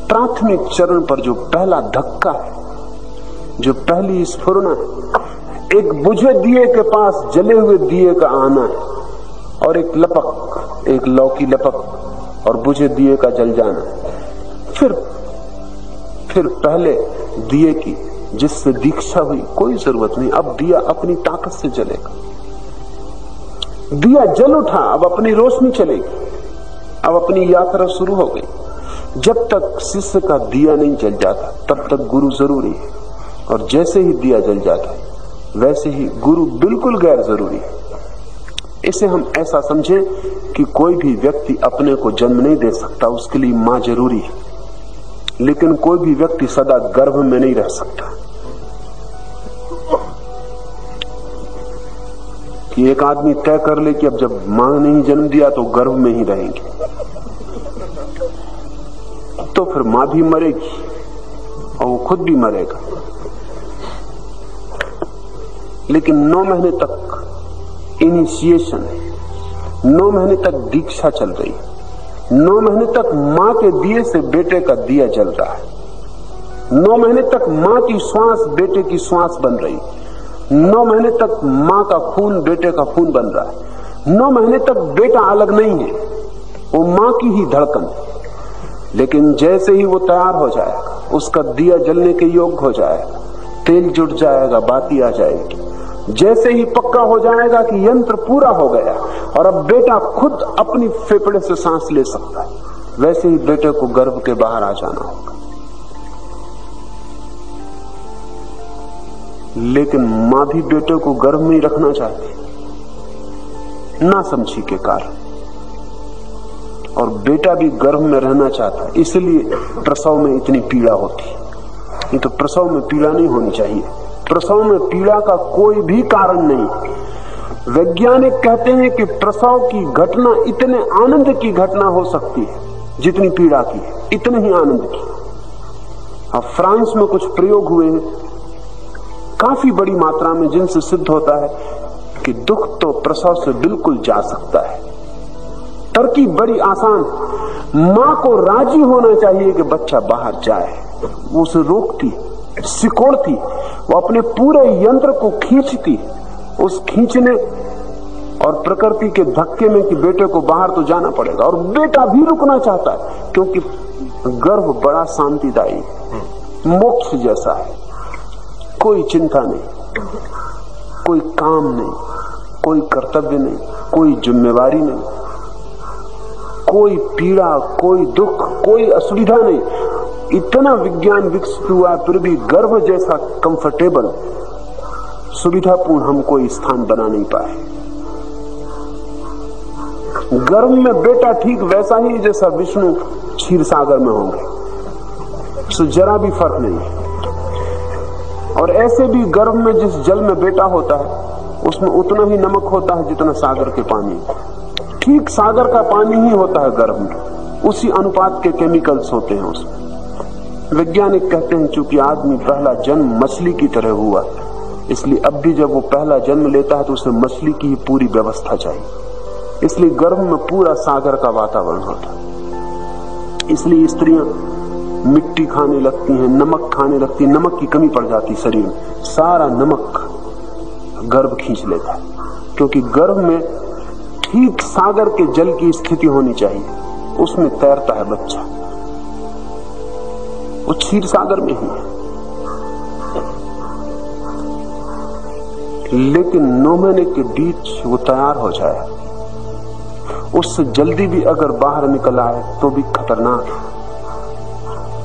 प्राथमिक चरण पर जो पहला धक्का है, जो पहली स्फुरना है, एक बुझे दिए के पास जले हुए दिए का आना है, और एक लपक, एक लौकी लपक और बुझे दिए का जल जाना। फिर पहले दिए की जिससे दीक्षा हुई कोई जरूरत नहीं, अब दिया अपनी ताकत से जलेगा। दिया जल उठा, अब अपनी रोशनी चलेगी, अब अपनी यात्रा शुरू हो गई। जब तक शिष्य का दिया नहीं जल जाता तब तक गुरु जरूरी है, और जैसे ही दिया जल जाता है वैसे ही गुरु बिल्कुल गैर जरूरी है। इसे हम ऐसा समझें कि कोई भी व्यक्ति अपने को जन्म नहीं दे सकता, उसके लिए मां जरूरी है, लेकिन कोई भी व्यक्ति सदा गर्भ में नहीं रह सकता। कि एक आदमी तय कर ले कि अब जब मां ने ही जन्म दिया तो गर्भ में ही रहेंगे, तो फिर मां भी मरेगी और वो खुद भी मरेगा। लेकिन 9 महीने तक इनिशिएशन है, 9 महीने तक दीक्षा चल रही, 9 महीने तक मां के दिए से बेटे का दिया जल रहा है, 9 महीने तक मां की श्वास बेटे की श्वास बन रही, 9 महीने तक मां का खून बेटे का खून बन रहा है। 9 महीने तक बेटा अलग नहीं है, वो मां की ही धड़कन है। लेकिन जैसे ही वो तैयार हो जाएगा, उसका दिया जलने के योग्य हो जाएगा, तेल जुट जाएगा, बाती आ जाएगी, जैसे ही पक्का हो जाएगा कि यंत्र पूरा हो गया और अब बेटा खुद अपनी फेफड़े से सांस ले सकता है, वैसे ही बेटे को गर्भ के बाहर आ जाना होगा। लेकिन मां भी बेटे को गर्भ में ही रखना चाहती, ना समझी के कारण, और बेटा भी गर्भ में रहना चाहता, इसलिए प्रसव में इतनी पीड़ा होती। नहीं तो प्रसव में पीड़ा नहीं होनी चाहिए, प्रसव में पीड़ा का कोई भी कारण नहीं। वैज्ञानिक कहते हैं कि प्रसव की घटना इतने आनंद की घटना हो सकती है जितनी पीड़ा की, इतने ही आनंद की। अब फ्रांस में कुछ प्रयोग हुए हैं काफी बड़ी मात्रा में, जिनसे सिद्ध होता है कि दुख तो प्रसव से बिल्कुल जा सकता है, तरकीब बड़ी आसान है। मां को राजी होना चाहिए कि बच्चा बाहर जाए। वो उसे रोकती, सिकोड़ती, वो अपने पूरे यंत्र को खींचती। उस खींचने और प्रकृति के धक्के में कि बेटे को बाहर तो जाना पड़ेगा, और बेटा भी रुकना चाहता है, क्योंकि गर्भ बड़ा शांतिदायी, मोक्ष जैसा है। कोई चिंता नहीं, कोई काम नहीं, कोई कर्तव्य नहीं, कोई जिम्मेवारी नहीं, कोई पीड़ा, कोई दुख, कोई असुविधा नहीं। इतना विज्ञान विकसित हुआ फिर भी गर्भ जैसा कंफर्टेबल, सुविधापूर्ण हम कोई स्थान बना नहीं पाए। गर्भ में बेटा ठीक वैसा ही जैसा विष्णु क्षीर सागर में होंगे, उससे जरा भी फर्क नहीं है। और ऐसे भी गर्भ में जिस जल में बेटा होता है उसमें उतना ही नमक होता है जितना सागर के पानी। ठीक सागर का पानी ही होता है गर्भ में, उसी अनुपात के केमिकल्स होते हैं उसमें। वैज्ञानिक कहते हैं चूंकि आदमी पहला जन्म मछली की तरह हुआ, इसलिए अब भी जब वो पहला जन्म लेता है तो उसे मछली की ही पूरी व्यवस्था चाहिए। इसलिए गर्भ में पूरा सागर का वातावरण होता है। इसलिए स्त्रियां मिट्टी खाने लगती हैं, नमक खाने लगती, नमक की कमी पड़ जाती शरीर में, सारा नमक गर्भ खींच लेता है। क्योंकि गर्भ में ठीक सागर के जल की स्थिति होनी चाहिए, उसमें तैरता है बच्चा, वो क्षीर सागर में ही है। लेकिन 9 महीने के बीच वो तैयार हो जाए, उससे जल्दी भी अगर बाहर निकल आए तो भी खतरनाक है,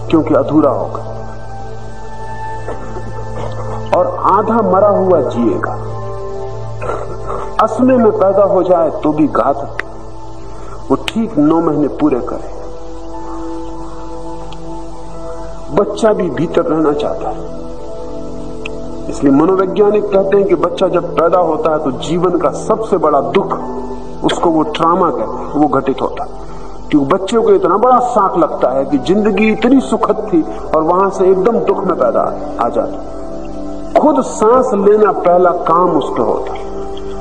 क्योंकि अधूरा होगा और आधा मरा हुआ जिएगा। असमय में पैदा हो जाए तो भी घातक। वो ठीक 9 महीने पूरे करे। बच्चा भी भीतर रहना चाहता है। इसलिए मनोवैज्ञानिक कहते हैं कि बच्चा जब पैदा होता है तो जीवन का सबसे बड़ा दुख, उसको वो ट्रामा कहते हैं, वो घटित होता है। क्योंकि बच्चे को इतना बड़ा शॉक लगता है कि जिंदगी इतनी सुखद थी और वहां से एकदम दुख में पैदा आ जाता। खुद सांस लेना पहला काम उसका होता है,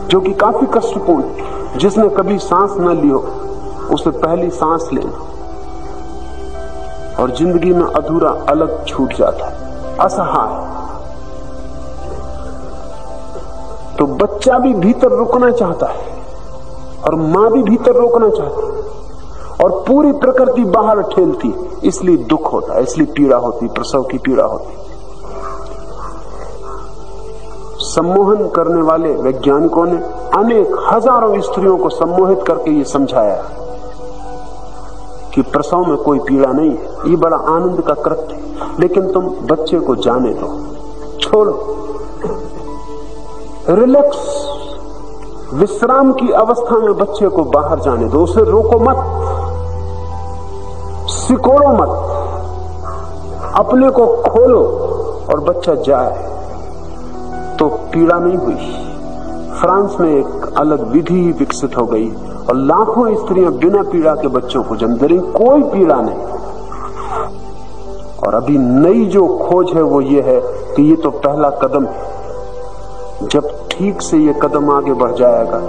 जो कि काफी कष्टपूर्ण है। जिसने कभी सांस न ली हो उसे पहली सांस लेना, और जिंदगी में अधूरा अलग छूट जाता है, असहाय। तो बच्चा भी भीतर रुकना चाहता है और मां भी भीतर रोकना चाहती है, और पूरी प्रकृति बाहर ठेलती, इसलिए दुख होता है, इसलिए पीड़ा होती, प्रसव की पीड़ा होती। सम्मोहन करने वाले वैज्ञानिकों ने अनेक हजारों स्त्रियों को सम्मोहित करके ये समझाया कि प्रसव में कोई पीड़ा नहीं है, ये बड़ा आनंद का कृत्य है, लेकिन तुम बच्चे को जाने दो, छोड़ो, रिलैक्स, विश्राम की अवस्था में बच्चे को बाहर जाने दो, उसे रोको मत, सिकोड़ो मत, अपने को खोलो और बच्चा जाए तो पीड़ा नहीं हुई। फ्रांस में एक अलग विधि विकसित हो गई और लाखों स्त्रियां बिना पीड़ा के बच्चों को जन्म दे रही, कोई पीड़ा नहीं। और अभी नई जो खोज है वो ये है कि ये तो पहला कदम है। जब ठीक से ये कदम आगे बढ़ जाएगा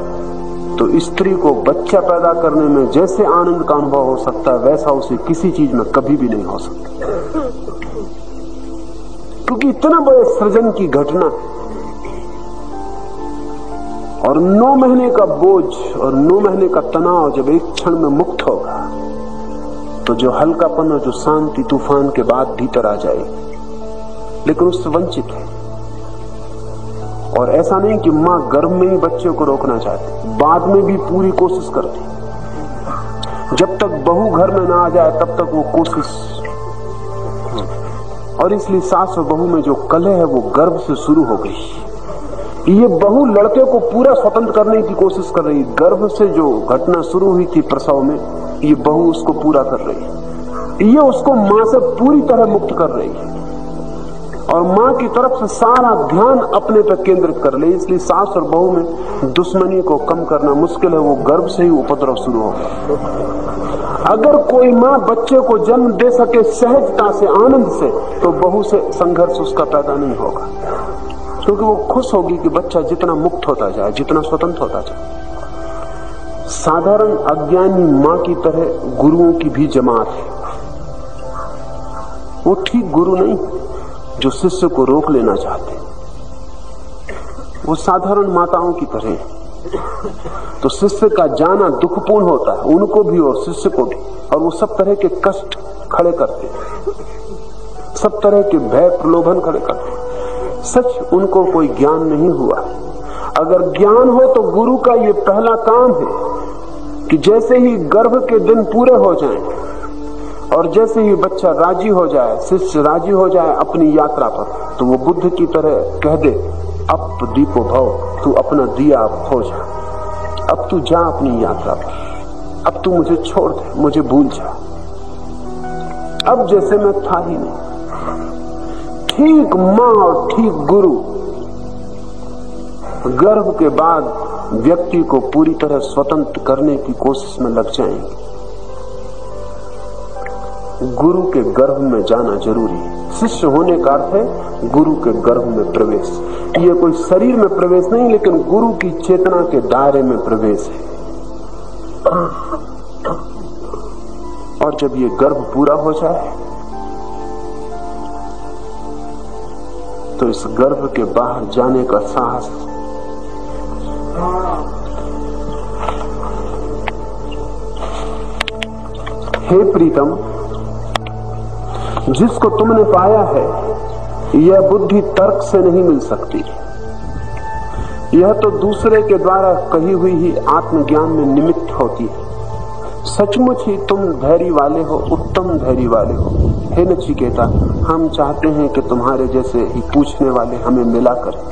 तो स्त्री को बच्चा पैदा करने में जैसे आनंद का अनुभव हो सकता है वैसा उसे किसी चीज में कभी भी नहीं हो सकता, क्योंकि इतना बड़े सृजन की घटना और 9 महीने का बोझ और 9 महीने का तनाव जब एक क्षण में मुक्त होगा तो जो हल्कापन और जो शांति तूफान के बाद भीतर आ जाएगी, लेकिन उससे वंचित है। और ऐसा नहीं कि मां गर्भ में ही बच्चे को रोकना चाहती, बाद में भी पूरी कोशिश करती। जब तक बहू घर में ना आ जाए तब तक वो कोशिश, और इसलिए सास और बहू में जो कलह है वो गर्भ से शुरू हो गई। ये बहू लड़के को पूरा स्वतंत्र करने की कोशिश कर रही, गर्भ से जो घटना शुरू हुई थी प्रसव में, ये बहू उसको पूरा कर रही है, ये उसको मां से पूरी तरह मुक्त कर रही है और मां की तरफ से सारा ध्यान अपने पर केंद्रित कर ले। इसलिए सास और बहू में दुश्मनी को कम करना मुश्किल है, वो गर्भ से ही उपद्रव शुरू होगा। अगर कोई मां बच्चे को जन्म दे सके सहजता से, आनंद से, तो बहू से संघर्ष उसका पैदा नहीं होगा, क्योंकि वो खुश होगी कि बच्चा जितना मुक्त होता जाए, जितना स्वतंत्र होता जाए। साधारण अज्ञानी मां की तरह गुरुओं की भी जमात है। वो ठीक गुरु नहीं जो शिष्य को रोक लेना चाहते, वो साधारण माताओं की तरह है। तो शिष्य का जाना दुखपूर्ण होता है, उनको भी और शिष्य को भी, और वो सब तरह के कष्ट खड़े करते हैं, सब तरह के भय प्रलोभन खड़े करते हैं। सच उनको कोई ज्ञान नहीं हुआ। अगर ज्ञान हो तो गुरु का ये पहला काम है कि जैसे ही गर्भ के दिन पूरे हो जाएं और जैसे ही बच्चा राजी हो जाए, शिष्य राजी हो जाए अपनी यात्रा पर, तो वो बुद्ध की तरह कह दे, अब दीपो भव, तू अपना दिया अब हो जा, अब तू जा अपनी यात्रा पर, अब तू मुझे छोड़ दे, मुझे भूल जा, अब जैसे मैं था ही नहीं। ठीक मां और ठीक गुरु गर्भ के बाद व्यक्ति को पूरी तरह स्वतंत्र करने की कोशिश में लग जाएंगे। गुरु के गर्भ में जाना जरूरी है। शिष्य होने का अर्थ है गुरु के गर्भ में प्रवेश। ये कोई शरीर में प्रवेश नहीं, लेकिन गुरु की चेतना के दायरे में प्रवेश है। और जब ये गर्भ पूरा हो जाए तो इस गर्भ के बाहर जाने का साहस हे प्रीतम, जिसको तुमने पाया है यह बुद्धि तर्क से नहीं मिल सकती। यह तो दूसरे के द्वारा कही हुई ही आत्मज्ञान में निमित्त होती है। सचमुच ही तुम धैर्य वाले हो, उत्तम धैर्य वाले हो। हे नचिकेता, हम चाहते हैं कि तुम्हारे जैसे ही पूछने वाले हमें मिला करें।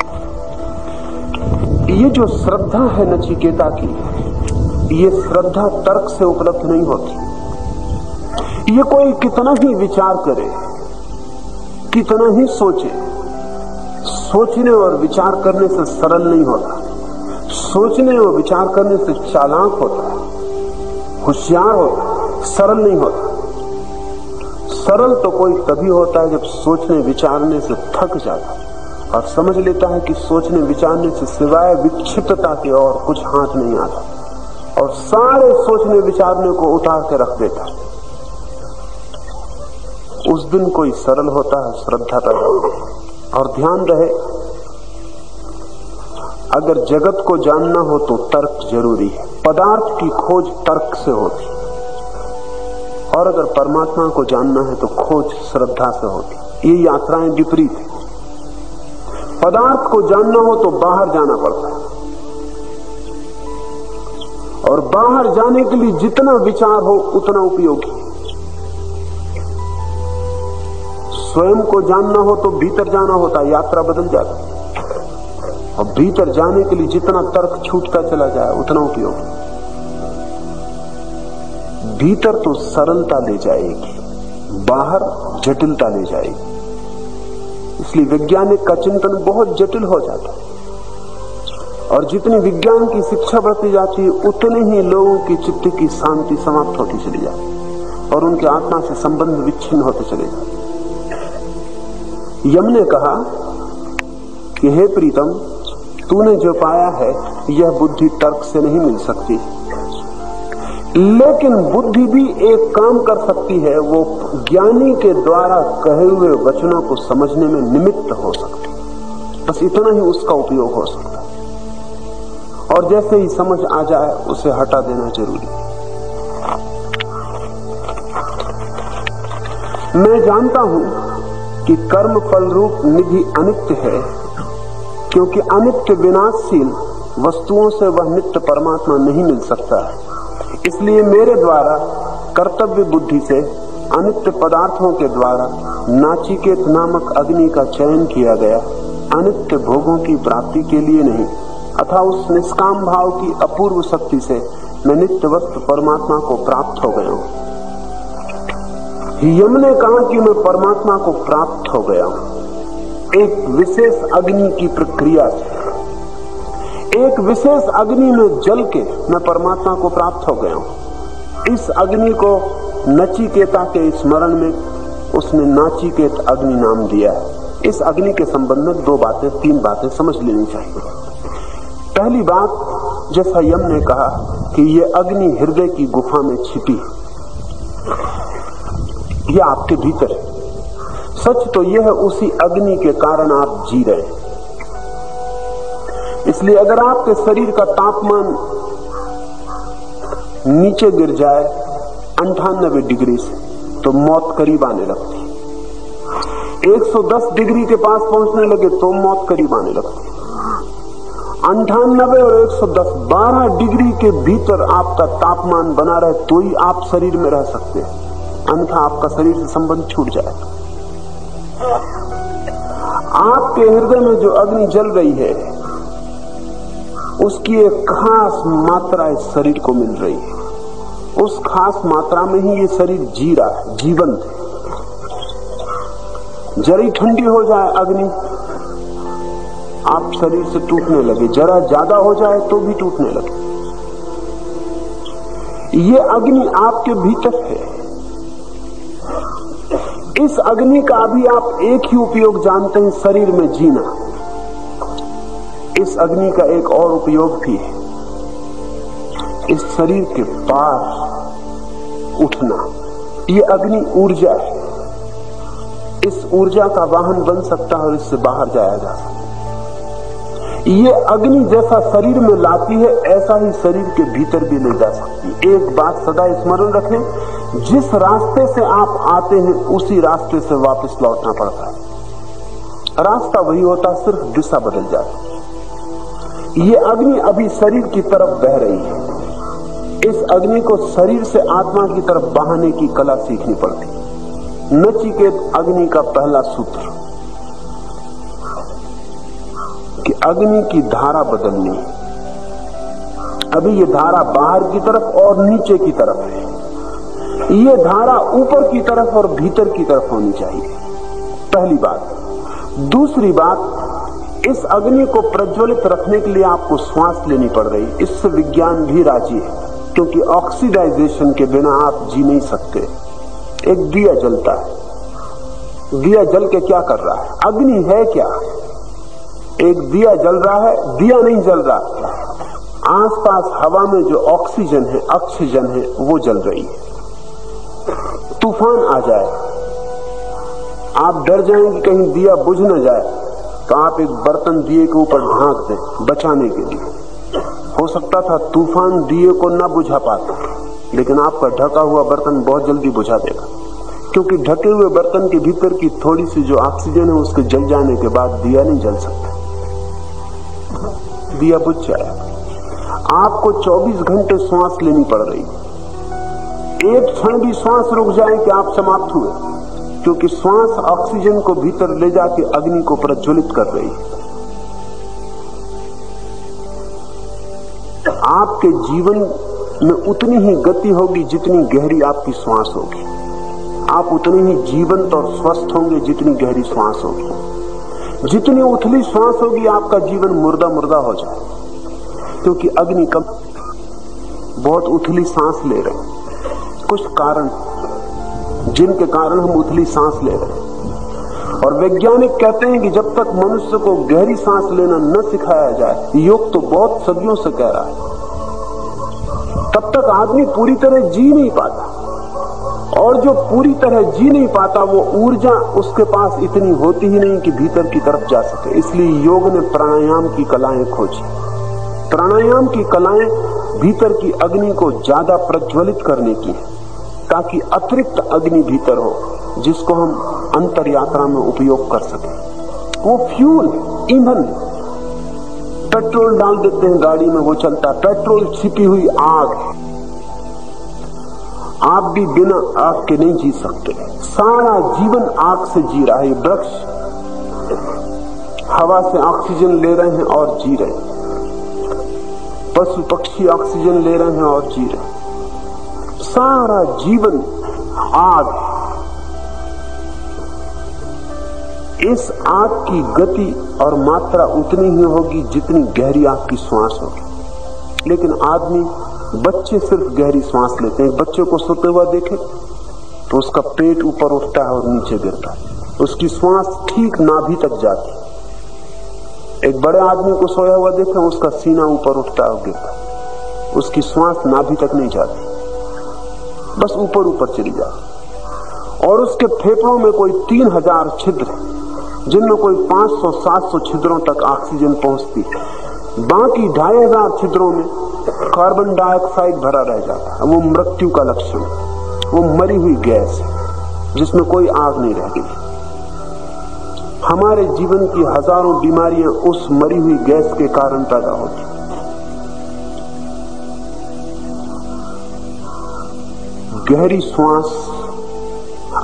ये जो श्रद्धा है नचिकेता की, ये श्रद्धा तर्क से उपलब्ध नहीं होती। ये कोई कितना ही विचार करे, कितना ही सोचे, सोचने और विचार करने से सरल नहीं होता। सोचने और विचार करने से चालाक होता है, होशियार होता है, सरल नहीं होता। सरल तो कोई तभी होता है जब सोचने विचारने से थक जाता है और समझ लेता है कि सोचने विचारने से सिवाय विक्षिप्तता के और कुछ हाथ नहीं आता, और सारे सोचने विचारने को उतार के रख देता है। उस दिन कोई सरल होता है, श्रद्धा पैदा होती है। और ध्यान रहे, अगर जगत को जानना हो तो तर्क जरूरी है। पदार्थ की खोज तर्क से होती, और अगर परमात्मा को जानना है तो खोज श्रद्धा से होती। ये यात्राएं विपरीत है। पदार्थ को जानना हो तो बाहर जाना पड़ता है, और बाहर जाने के लिए जितना विचार हो उतना उपयोगी। स्वयं को जानना हो तो भीतर जाना होता है, यात्रा बदल जाती है। और भीतर जाने के लिए जितना तर्क छूटता चला जाए उतना उपयोगी। भीतर तो सरलता ले जाएगी, बाहर जटिलता ले जाएगी। इसलिए वैज्ञानिक का चिंतन बहुत जटिल हो जाता है, और जितनी विज्ञान की शिक्षा बढ़ती जाती है उतने ही लोगों की चित्त की शांति समाप्त होती चली जाती है और उनके आत्मा से संबंध विच्छिन्न होते चले जाते। यम ने कहा कि हे प्रीतम, तूने जो पाया है यह बुद्धि तर्क से नहीं मिल सकती, लेकिन बुद्धि भी एक काम कर सकती है। वो ज्ञानी के द्वारा कहे हुए वचनों को समझने में निमित्त हो सकती है। बस इतना ही उसका उपयोग हो सकता है, और जैसे ही समझ आ जाए उसे हटा देना जरूरी है। मैं जानता हूं कि कर्म फल रूप निधि अनित्य है, क्योंकि अनित्य विनाशशील वस्तुओं से वह नित्य परमात्मा नहीं मिल सकता है। इसलिए मेरे द्वारा कर्तव्य बुद्धि से अनित्य पदार्थों के द्वारा नाचिकेत नामक अग्नि का चयन किया गया, अनित्य भोगों की प्राप्ति के लिए नहीं, अथवा उस निष्काम भाव की अपूर्व शक्ति से मैं नित्य वस्तु परमात्मा को प्राप्त हो गया हूं। यम ने कहा कि मैं परमात्मा को प्राप्त हो गया हूं एक विशेष अग्नि की प्रक्रिया से। एक विशेष अग्नि में जल के मैं परमात्मा को प्राप्त हो गया हूं। इस अग्नि को नचिकेता के स्मरण में उसने नाचिकेत अग्नि नाम दिया है। इस अग्नि के संबंध में तीन बातें समझ लेनी चाहिए। पहली बात, जैसा यम ने कहा कि ये अग्नि हृदय की गुफा में छिपी है, यह आपके भीतर है। सच तो यह है उसी अग्नि के कारण आप जी रहे हैं। इसलिए अगर आपके शरीर का तापमान नीचे गिर जाए 98 डिग्री से तो मौत करीब आने लगती है। 110 डिग्री के पास पहुंचने लगे तो मौत करीब आने लगती है। 98 और 110 12 डिग्री के भीतर आपका तापमान बना रहे तो ही आप शरीर में रह सकते हैं, अन्यथा आपका शरीर से संबंध छूट जाएगा। आपके हृदय में जो अग्नि जल रही है उसकी एक खास मात्रा इस शरीर को मिल रही है। उस खास मात्रा में ही ये शरीर जी रहा है, जीवंत है। जरा ठंडी हो जाए अग्नि, आप शरीर से टूटने लगे, जरा ज्यादा हो जाए तो भी टूटने लगे। ये अग्नि आपके भीतर है। इस अग्नि का अभी आप एक ही उपयोग जानते हैं, शरीर में जीना। इस अग्नि का एक और उपयोग भी है, इस शरीर के पार उठना। ये अग्नि ऊर्जा है, इस ऊर्जा का वाहन बन सकता है और इससे बाहर जाया जा सकता है। ये अग्नि जैसा शरीर में लाती है ऐसा ही शरीर के भीतर भी ले जा सकती है। एक बात सदा स्मरण रखें, जिस रास्ते से आप आते हैं उसी रास्ते से वापस लौटना पड़ता है। रास्ता वही होता, सिर्फ दिशा बदल जाती है। ये अग्नि अभी शरीर की तरफ बह रही है। इस अग्नि को शरीर से आत्मा की तरफ बहाने की कला सीखनी पड़ती। नचिकेत अग्नि का पहला सूत्र कि अग्नि की धारा बदलनी है। अभी ये धारा बाहर की तरफ और नीचे की तरफ है। ये धारा ऊपर की तरफ और भीतर की तरफ होनी चाहिए, पहली बात। दूसरी बात, इस अग्नि को प्रज्वलित रखने के लिए आपको श्वास लेनी पड़ रही। इससे विज्ञान भी राजी है, क्योंकि ऑक्सीडाइजेशन के बिना आप जी नहीं सकते। एक दिया जलता है, दिया जल के क्या कर रहा है? अग्नि है क्या? एक दिया जल रहा है, दिया नहीं जल रहा। आसपास हवा में जो ऑक्सीजन है, ऑक्सीजन है, वो जल रही है। तूफान आ जाए, आप डर जाएंगे कहीं दिया बुझ न जाए, तो आप एक बर्तन दिए के ऊपर ढांक दें बचाने के लिए। हो सकता था तूफान दिए को न बुझा पाता, लेकिन आपका ढका हुआ बर्तन बहुत जल्दी बुझा देगा, क्योंकि ढके हुए बर्तन के भीतर की थोड़ी सी जो ऑक्सीजन है उसके जल जाने के बाद दिया नहीं जल सकता, दिया बुझ जाएगा। आपको 24 घंटे श्वास लेनी पड़ रही है। एक क्षण भी श्वास रुक जाए कि आप समाप्त हुए, क्योंकि श्वास ऑक्सीजन को भीतर ले जाके अग्नि को प्रज्वलित कर रही है। आपके जीवन में उतनी ही गति होगी जितनी गहरी आपकी श्वास होगी। आप उतने ही जीवंत और स्वस्थ होंगे जितनी गहरी श्वास होगी। जितनी उथली श्वास होगी आपका जीवन मुर्दा मुर्दा हो जाए, क्योंकि अग्नि कम बहुत उथली सांस ले रहे हैं। कुछ कारण जिनके कारण हम उथली सांस ले रहे हैं, और वैज्ञानिक कहते हैं कि जब तक मनुष्य को गहरी सांस लेना न सिखाया जाए, योग तो बहुत सदियों से कह रहा है, तब तक आदमी पूरी तरह जी नहीं पाता। और जो पूरी तरह जी नहीं पाता वो ऊर्जा उसके पास इतनी होती ही नहीं कि भीतर की तरफ जा सके। इसलिए योग ने प्राणायाम की कलाएं खोजी। प्राणायाम की कलाएं भीतर की अग्नि को ज्यादा प्रज्वलित करने की है, ताकि अतिरिक्त अग्नि भीतर हो जिसको हम अंतर यात्रा में उपयोग कर सकें। वो फ्यूल, ईंधन, पेट्रोल डाल देते हैं गाड़ी में, वो चलता है। पेट्रोल छिपी हुई आग है। आप भी बिना आग के नहीं जी सकते। सारा जीवन आग से जी रहा है। वृक्ष हवा से ऑक्सीजन ले रहे हैं और जी रहे हैं। पशु पक्षी ऑक्सीजन ले रहे हैं और जी रहे हैं। सारा जीवन आग। इस आग की गति और मात्रा उतनी ही होगी जितनी गहरी आपकी श्वास होगी। लेकिन आदमी, बच्चे सिर्फ गहरी सांस लेते हैं। बच्चे को सोते हुआ देखें तो उसका पेट ऊपर उठता है और नीचे गिरता है। उसकी श्वास ठीक नाभि तक जाती है। एक बड़े आदमी को सोया हुआ देखें, उसका सीना ऊपर उठता है और गिरता, उसकी श्वास नाभि तक नहीं जाती, बस ऊपर ऊपर चली जाती। और उसके फेफड़ों में कोई 3000 छिद्र है, जिनमें कोई 500-700 छिद्रों तक ऑक्सीजन पहुंचती है। बाकी 2500 छिद्रों में कार्बन डाइऑक्साइड भरा रह जाता है। वो मृत्यु का लक्षण है, वो मरी हुई गैस है जिसमें कोई आग नहीं रह गई। हमारे जीवन की हजारों बीमारियां उस मरी हुई गैस के कारण पैदा होती। गहरी श्वास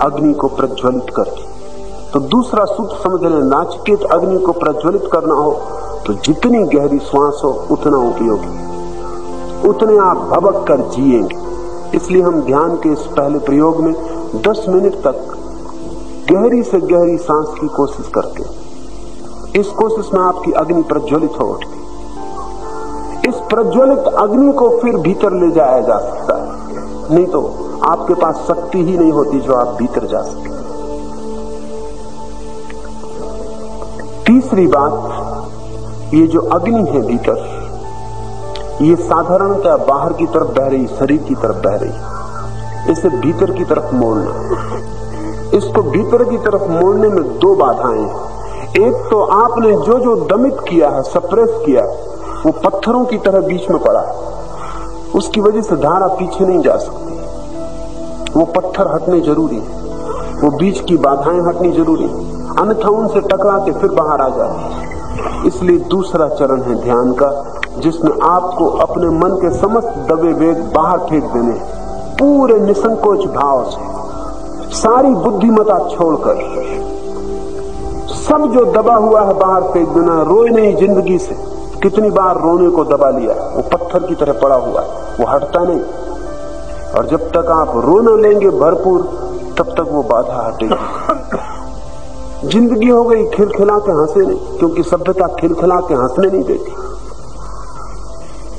अग्नि को प्रज्वलित करती। तो दूसरा सूत्र समझ लें, नाचिकेत अग्नि को प्रज्वलित करना हो तो जितनी गहरी श्वास हो उतना उपयोगी, उतने आप भबक कर जिएंगे। इसलिए हम ध्यान के इस पहले प्रयोग में 10 मिनट तक गहरी से गहरी सांस की कोशिश करते हैं। इस कोशिश में आपकी अग्नि प्रज्वलित हो उठती। इस प्रज्वलित अग्नि को फिर भीतर ले जाया जा सकता है, नहीं तो आपके पास शक्ति ही नहीं होती जो आप भीतर जा सके। तीसरी बात, ये जो अग्नि है भीतर, ये साधारणतः बाहर की तरफ बह रही, शरीर की तरफ बह रही। इसे भीतर की तरफ मोड़ना, इसको भीतर की तरफ मोड़ने में 2 बाधाएं हैं। एक तो आपने जो जो दमित किया है, सप्रेस किया है, वो पत्थरों की तरह बीच में पड़ा है, उसकी वजह से धारा पीछे नहीं जा सकती। वो पत्थर हटने जरूरी है, वो बीच की बाधाएं हटनी जरूरी है, अन्यथा उनसे टकरा के फिर बाहर आ जाए। इसलिए दूसरा चरण है ध्यान का, जिसमें आपको अपने मन के समस्त दबे वेग बाहर फेंक देने, पूरे निसंकोच भाव से, सारी बुद्धिमता छोड़कर सब जो दबा हुआ है बाहर फेंक देना। रोए नहीं जिंदगी से, कितनी बार रोने को दबा लिया, वो पत्थर की तरह पड़ा हुआ है, वो हटता नहीं। और जब तक आप रो न लेंगे भरपूर, तब तक वो बाधा हटेगी। जिंदगी हो गई खिलखिला के हंसे नहीं, क्योंकि सभ्यता खिलखिला के हंसने नहीं देती।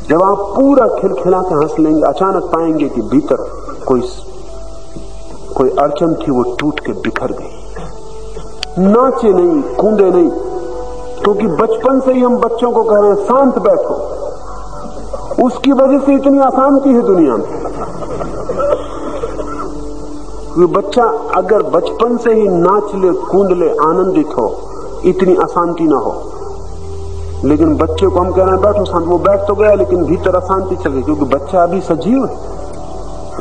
जब आप पूरा खिलखिला के हंस लेंगे, अचानक पाएंगे कि भीतर कोई अड़चन थी, वो टूट के बिखर गई। नाचे नहीं, कूदे नहीं, क्योंकि बचपन से ही हम बच्चों को कह रहे हैं शांत बैठो, उसकी वजह से इतनी अशांति है दुनिया में। बच्चा अगर बचपन से ही नाच ले, कूद ले, आनंदित हो, इतनी अशांति ना हो। लेकिन बच्चे को हम कह रहे हैं बैठो शांत, वो बैठ तो गया लेकिन भीतर अशांति चल गई, क्योंकि बच्चा अभी सजीव है।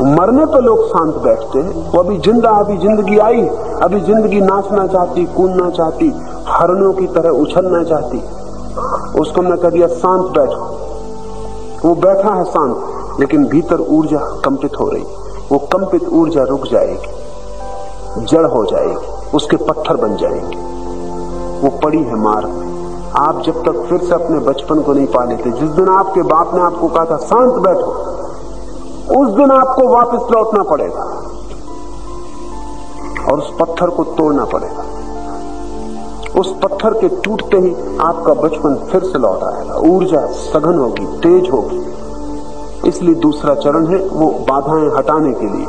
मरने पे लोग शांत बैठते हैं, वो अभी जिंदा, अभी जिंदगी आई, अभी जिंदगी नाचना चाहती, कूदना चाहती, हरणों की तरह उछलना चाहती। उसको हमने कह दिया शांत बैठो, वो बैठा है शांत, लेकिन भीतर ऊर्जा कंपित हो रही। वो कंपित ऊर्जा रुक जाएगी, जड़ हो जाएगी, उसके पत्थर बन जाएंगे। वो पड़ी है मार्ग में। आप जब तक फिर से अपने बचपन को नहीं पा लेते, जिस दिन आपके बाप ने आपको कहा था शांत बैठो, उस दिन आपको वापस लौटना पड़ेगा और उस पत्थर को तोड़ना पड़ेगा। उस पत्थर के टूटते ही आपका बचपन फिर से लौट आएगा, ऊर्जा सघन होगी, तेज होगी। इसलिए दूसरा चरण है वो बाधाएं हटाने के लिए,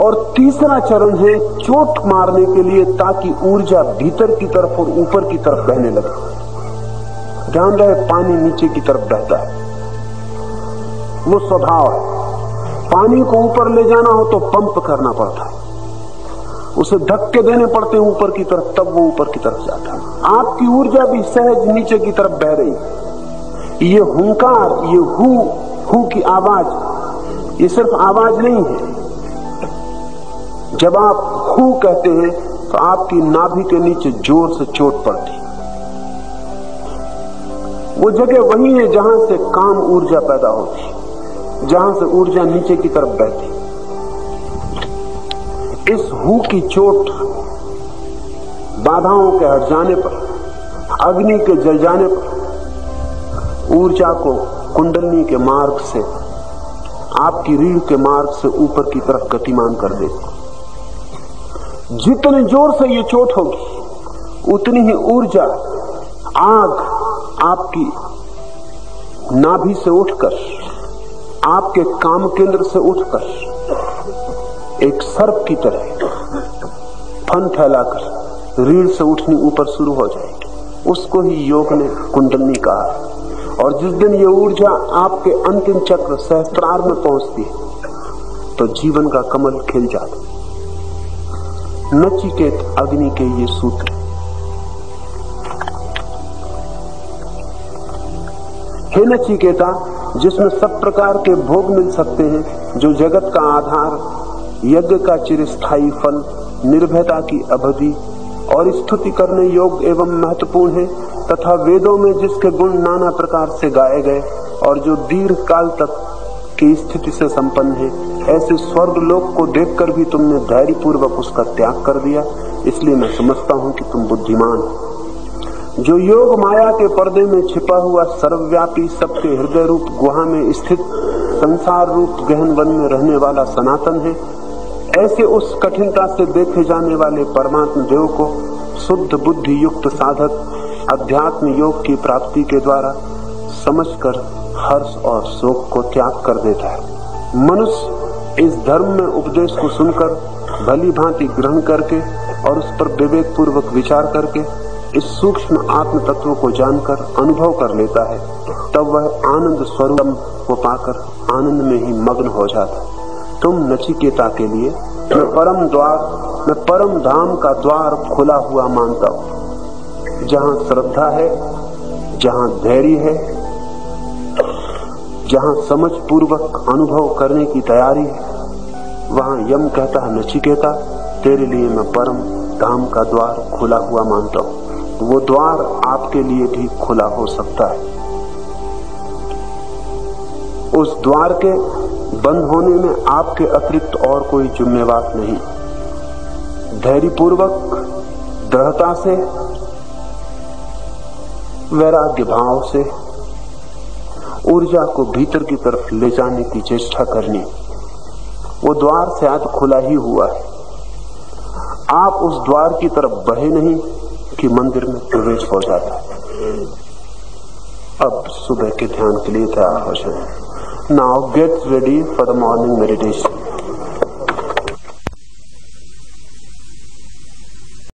और तीसरा चरण है चोट मारने के लिए, ताकि ऊर्जा भीतर की तरफ और ऊपर की तरफ बहने लगे। ध्यान रहे, पानी नीचे की तरफ बहता है, वो स्वभाव है। पानी को ऊपर ले जाना हो तो पंप करना पड़ता है, उसे धक्के देने पड़ते हैं ऊपर की तरफ, तब वो ऊपर की तरफ जाता है। आपकी ऊर्जा भी सहज नीचे की तरफ बह रही है। ये हुंकार, ये हु की आवाज, ये सिर्फ आवाज नहीं है। जब आप हु कहते हैं तो आपकी नाभि के नीचे जोर से चोट पड़ती। वो जगह वही है जहां से काम ऊर्जा पैदा होती, जहां से ऊर्जा नीचे की तरफ बहती। इस हु की चोट बाधाओं के हट जाने पर, अग्नि के जल जाने पर, ऊर्जा को कुंडलनी के मार्ग से, आपकी रीढ़ के मार्ग से ऊपर की तरफ गतिमान कर देती। जितने जोर से ये चोट होगी, उतनी ही ऊर्जा, आग आपकी नाभि से उठकर, आपके काम केंद्र से उठकर एक सर्प की तरह फन फैलाकर रीढ़ से उठनी ऊपर शुरू हो जाएगी। उसको ही योग ने कुंडलनी कहा। और जिस दिन ये ऊर्जा आपके अंतिम चक्र सहस्त्रार में पहुंचती तो जीवन का कमल खिल जाता। नचिकेत अग्नि के ये सूत्र। हे नचिकेता, जिसमें सब प्रकार के भोग मिल सकते हैं, जो जगत का आधार, यज्ञ का चिरस्थायी फल, निर्भयता की अवधि और स्तुति करने योग्य एवं महत्वपूर्ण है, तथा वेदों में जिसके गुण नाना प्रकार से गाए गए और जो दीर्घ काल तक की स्थिति से संपन्न है, ऐसे स्वर्ग लोक को देखकर भी तुमने धैर्य पूर्वक उसका त्याग कर दिया। इसलिए मैं समझता हूं कि तुम बुद्धिमान हो। जो योग माया के पर्दे में छिपा हुआ सर्वव्यापी, सबके हृदय रूप गुहा में स्थित, संसार रूप गहन वन में रहने वाला सनातन है, ऐसे उस कठिनता से देखे जाने वाले परमात्मा देव को शुद्ध बुद्धि युक्त साधक अध्यात्म योग की प्राप्ति के द्वारा समझकर हर्ष और शोक को त्याग कर देता है। मनुष्य इस धर्म में उपदेश को सुनकर भली भांति ग्रहण करके और उस पर विवेक पूर्वक विचार करके इस सूक्ष्म आत्म तत्व को जानकर अनुभव कर लेता है, तब वह आनंद स्वरूप को पाकर आनंद में ही मग्न हो जाता है। तुम नचिकेता के लिए मैं परम धाम का द्वार खुला हुआ मानता हूं। जहां श्रद्धा है, जहां धैर्य है, जहां समझ पूर्वक अनुभव करने की तैयारी है, वहां यम कहता है, नचिकेता तेरे लिए मैं परम धाम का द्वार खुला हुआ मानता हूं। वो द्वार आपके लिए भी खुला हो सकता है। उस द्वार के बंद होने में आपके अतिरिक्त और कोई जिम्मेवार नहीं। धैर्यपूर्वक, दृढ़ता से, वैराग्य भाव से ऊर्जा को भीतर की तरफ ले जाने की चेष्टा करनी। वो द्वार शायद खुला ही हुआ है, आप उस द्वार की तरफ बढ़े नहीं कि मंदिर में प्रवेश हो जाता है। अब सुबह के ध्यान के लिए तैयार हो जाए। Now get ready for the morning meditation.